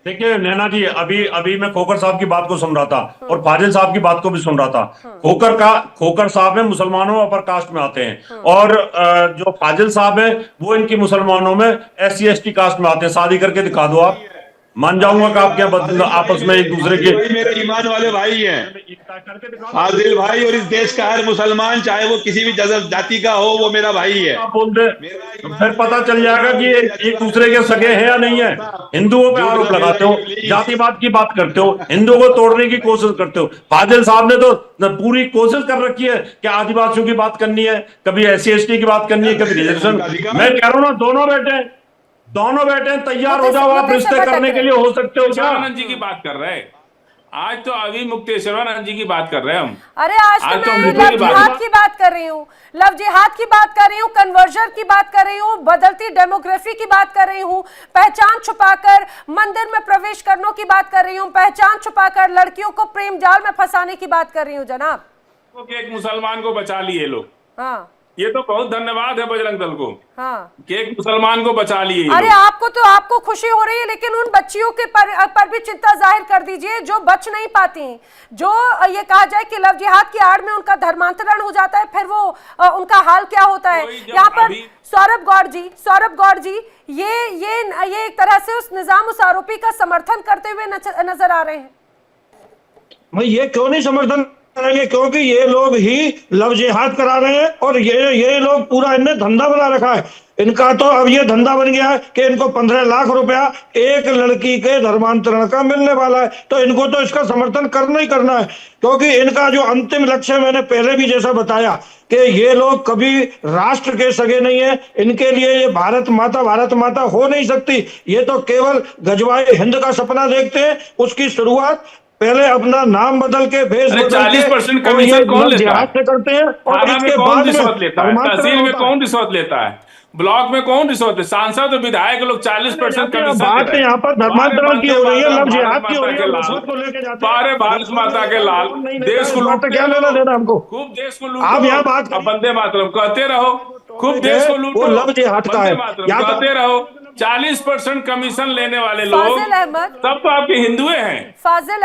देखिए नैना जी, अभी मैं खोकर साहब की बात को सुन रहा था और फाजिल साहब की बात को भी सुन रहा था। खोकर साहब है मुसलमानों अपर कास्ट में आते हैं और जो फाजिल साहब है वो इनकी मुसलमानों में SC ST कास्ट में आते हैं। शादी करके दिखा दो, आप मान जाऊंगा कि आप क्या आपस में एक दूसरे के मेरे ईमान वाले भाई हैं फाजिल भाई, और इस देश का हर मुसलमान चाहे वो किसी भी जाति का हो वो मेरा भाई है। आप बोलते फिर पता चल जाएगा कि एक दूसरे के सगे हैं या नहीं है। हिंदुओं पे आरोप लगाते हो, जातिवाद की बात करते हो, हिंदुओं को तोड़ने की कोशिश करते हो। फाजिल साहब ने तो पूरी कोशिश कर रखी है कि आदिवासियों की बात करनी है, कभी SC ST की बात करनी है, कभी रिजर्वेशन। मैं कह रहा हूँ ना, दोनों बैठे तैयार हो जाओ, आप रिश्ते करने के लिए हो सकते हो क्या? आनंद जी की बात कर रहे हैं आज, तो अभी मुक्तेश्वरानंद जी की बात कर रहे हैं हम। अरे आज तो मैं लव जिहाद की बात कर रही हूँ, लव जिहाद की बात कर रही हूँ, कन्वर्जन की बात कर रही हूँ, बदलती डेमोग्राफी की बात कर रही हूँ, पहचान छुपाकर मंदिर में प्रवेश करने की बात कर रही हूँ, पहचान छुपाकर लड़कियों को प्रेम जाल में फंसाने की बात कर रही हूँ जनाब। एक मुसलमान को बचा लिए लोग। हाँ, ये तो बहुत धन्यवाद है बजरंग दल को। हाँ, कि एक मुसलमान को बचा लिए। अरे आपको खुशी हो रही है, लेकिन उन बच्चियों के पर भी चिंता जाहिर कर दीजिए जो बच नहीं पाती, जो ये कहा जाए कि लव जिहाद की आड़ में उनका धर्मांतरण हो जाता है, फिर वो उनका हाल क्या होता है। यहाँ पर सौरभ गौड़ जी ये एक तरह से उस निजाम, उस आरोपी का समर्थन करते हुए नजर आ रहे हैं। मैं ये क्यों नहीं समर्थन करेंगे, क्योंकि ये लोग ही लव जिहाद करा रहे हैं और ये लोग पूरा इनने धंधा बना रखा है। इनका तो अब ये धंधा बन गया है कि इनको 15 लाख रुपया एक लड़की के धर्मांतरण का मिलने वाला है, तो इनको तो इसका समर्थन करना ही करना है, क्योंकि इनका जो अंतिम लक्ष्य मैंने पहले भी जैसा बताया कि ये लोग कभी राष्ट्र के सगे नहीं है। इनके लिए ये भारत माता हो नहीं सकती। ये तो केवल गजवाए हिंद का सपना देखते हैं। उसकी शुरुआत पहले अपना नाम बदल के भेष बदल के 40% कमीशन कौन लेता है करते हैं, और इसके कौन बाद रिश्वत लेता है, तहसील में कौन रिश्वत लेता है, ब्लॉक में कौन रिश्वत है, सांसद और विधायक लोग 40% कमीशन। बात यहाँ पर धर्मांतरण की हो रही है, लव जिहाद की हो रही है, रिश्वत को लेके जाते हैं। सारे भारत माता के लाल देश को लूटते, क्या लेना देना हमको, खूब देश को लूटो। आप यहाँ बात वंदे मातरम कहते रहो, खूब देश को लूटो, लव जिहाद का है, कहते रहो। 40% कमीशन लेने वाले लोग तब तो आपके हिंदुए हैं। फाजिल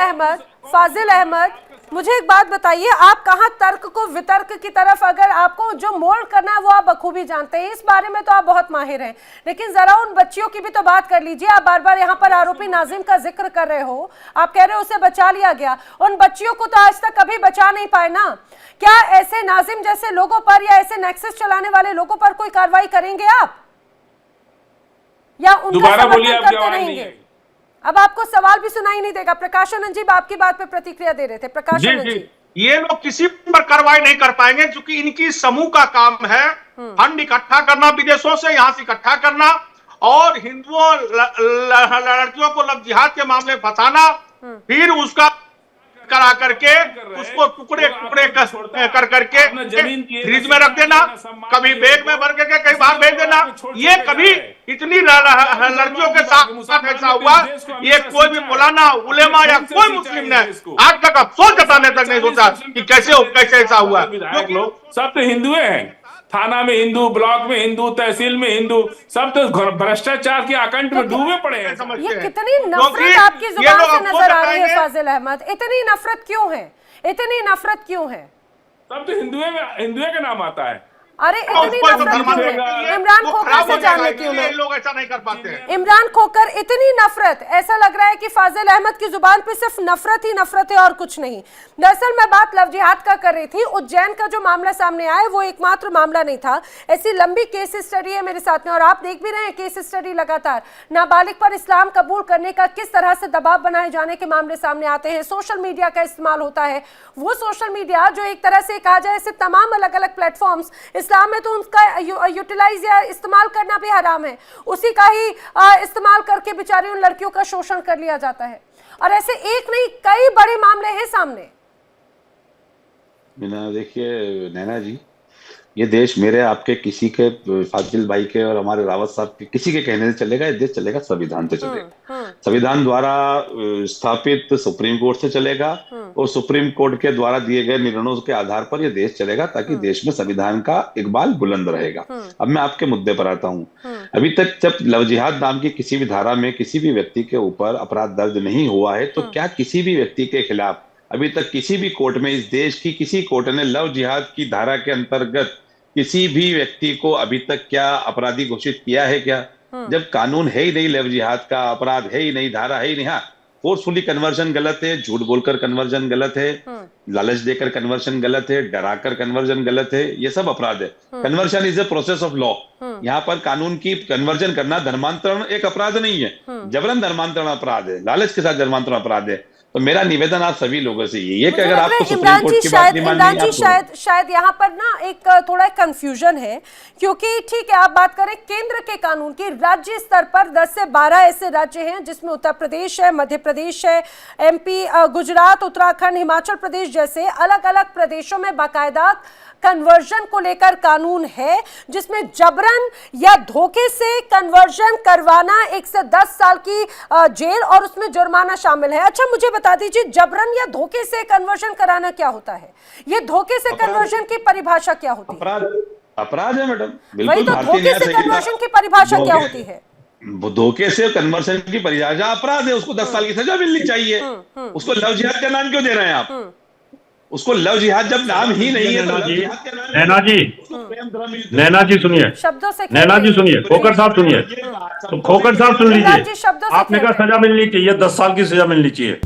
अहमद, मुझे एक बात बताइए, आप कहाँ तर्क को वितर्क की तरफ, अगर आपको जो मोल्ड करना है वो आप बखूबी जानते हैं, इस बारे में तो आप बहुत माहिर हैं, लेकिन जरा उन बच्चियों की भी तो बात कर लीजिए। आप बार बार यहाँ पर आरोपी नाजिम का जिक्र कर रहे हो, आप कह रहे हो उसे बचा लिया गया, उन बच्चियों को तो आज तक कभी बचा नहीं पाए ना। क्या ऐसे नाजिम जैसे लोगों पर या ऐसे नेक्सस चलाने वाले लोगों पर कोई कार्रवाई करेंगे आप, या उनका समर्थन करते रहेंगे? अब आपको सवाल भी सुनाई नहीं देगा। प्रकाश आनंद जी आपकी बात पे प्रतिक्रिया दे रहे थे। प्रकाश आनंद जी, ये लोग किसी पर कार्रवाई नहीं कर पाएंगे, क्योंकि इनकी समूह का काम है फंड इकट्ठा करना, विदेशों से यहाँ से इकट्ठा करना, और हिंदुओं लड़कियों को लव जिहाद के मामले में फंसाना, फिर उसका करा करके उसको टुकड़े टुकड़े कर करके फ्रिज में रख देना, कभी बैग में भर के कहीं बाहर भेज देना। ये कभी इतनी लड़कियों के साथ ऐसा हुआ, ये कोई भी मौलाना, उलेमा या कोई मुस्लिम ने आज तक अफसोस जताने तक नहीं सोचा कि कैसे ऐसा हुआ। सब तो हिंदुए हैं, थाना में हिंदू, ब्लॉक में हिंदू, तहसील में हिंदू, सब तो भ्रष्टाचार के आकंठ में डूबे पड़े हैं। ये कितनी नफरत आपकी जुबान से नजर आ रही है फाजिल अहमद, इतनी नफरत क्यों है, इतनी नफरत क्यों है? सब तो हिंदुए का नाम आता है। अरे इतनी नफरत क्यों है? इमरान खोकर से जान लेती हूँ मैं, लोग ऐसा नहीं कर पाते हैं। इमरान खोकर, इतनी नफरत, ऐसा लग रहा है कि फाजिल अहमद की जुबान पे सिर्फ नफरत ही नफरत है और कुछ नहीं। दरअसल मैं बात लव जिहाद का कर रही थी। उज्जैन का जो मामला सामने आया वो एकमात्र मामला नहीं था, ऐसी लंबी केस स्टडी है मेरे साथ में और आप देख भी रहे हैं केस स्टडी लगातार। नाबालिग पर इस्लाम कबूल करने का किस तरह से दबाव बनाए जाने के मामले सामने आते हैं, सोशल मीडिया का इस्तेमाल होता है, वो सोशल मीडिया जो एक तरह से कहा जाए सिर्फ तमाम अलग अलग प्लेटफॉर्म्स, इस्लाम में तो उनका यूटिलाइज या इस्तेमाल करना भी हराम है, उसी का ही इस्तेमाल करके बेचारी उन लड़कियों का शोषण कर लिया जाता है। और ऐसे एक नहीं कई बड़े मामले हैं सामने। देखिए नैना जी, ये देश मेरे आपके किसी के, फाजिल भाई के और हमारे रावत साहब के किसी के कहने से चलेगा, ये देश चलेगा संविधान से चलेगा, संविधान द्वारा स्थापित सुप्रीम कोर्ट से चलेगा और सुप्रीम कोर्ट के द्वारा दिए गए निर्णयों के आधार पर ये देश चलेगा, ताकि देश में संविधान का इकबाल बुलंद रहेगा। अब मैं आपके मुद्दे पर आता हूँ। अभी तक जब लव जिहाद नाम की किसी भी धारा में किसी भी व्यक्ति के ऊपर अपराध दर्ज नहीं हुआ है, तो क्या किसी भी व्यक्ति के खिलाफ अभी तक किसी भी कोर्ट में, इस देश की किसी कोर्ट ने लव जिहाद की धारा के अंतर्गत किसी भी व्यक्ति को अभी तक क्या अपराधी घोषित किया है? क्या जब कानून है ही नहीं, लव जिहाद का अपराध है ही नहीं, धारा है ही नहीं। हाँ, फोर्सफुली कन्वर्जन गलत है, झूठ बोलकर कन्वर्जन गलत है, लालच देकर कन्वर्जन गलत है, डराकर कन्वर्जन गलत है, ये सब अपराध है। Conversion is a process of law. यहाँ पर कानून की कन्वर्जन करना, धर्मांतरण एक अपराध नहीं है, जबरन धर्मांतरण अपराध है, लालच के साथ धर्मांतरण अपराध है। तो मेरा निवेदन आप सभी लोगों से यही है कि अगर आपको सुप्रीम कोर्ट की बात नहीं माननी है, शायद यहाँ पर ना एक थोड़ा कंफ्यूजन है, क्योंकि ठीक है आप बात करें केंद्र के कानून की, राज्य स्तर पर 10 से 12 ऐसे राज्य हैं जिसमें उत्तर प्रदेश है, मध्य प्रदेश है, एमपी, गुजरात, उत्तराखंड, हिमाचल प्रदेश जैसे अलग अलग प्रदेशों में बाकायदा कन्वर्जन को लेकर कानून है, जिसमें जबरन या धोखे से कन्वर्जन करवाना 1 से 10 साल की जेल और उसमें जुर्माना शामिल है। अच्छा मुझे बता दीजिए, जबरन या धोखे से कन्वर्जन कराना क्या होता है? ये धोखे से कन्वर्जन की परिभाषा क्या होती है? अपराध है मैडम, वही तो, धोखे से कन्वर्जन की परिभाषा क्या होती है? धोखे से कन्वर्जन की परिभाषा अपराध है, उसको 10 साल की सजा मिलनी चाहिए। उसको लव जिहाद का नाम क्यों दे रहे हैं आप? उसको लव जिहाद जब नाम ही नहीं है तो नैना जी सुनिए, शब्दों से, नैना जी सुनिए, खोकर साहब सुनिए, तो खोकर साहब सुन लीजिए, आपने कहा सजा मिलनी चाहिए, 10 साल की सजा मिलनी चाहिए।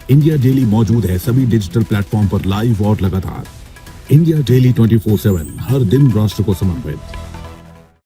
इंडिया डेली मौजूद है सभी डिजिटल प्लेटफॉर्म पर लाइव और लगातार। इंडिया डेली 24/7 हर दिन राष्ट्र को समर्पित।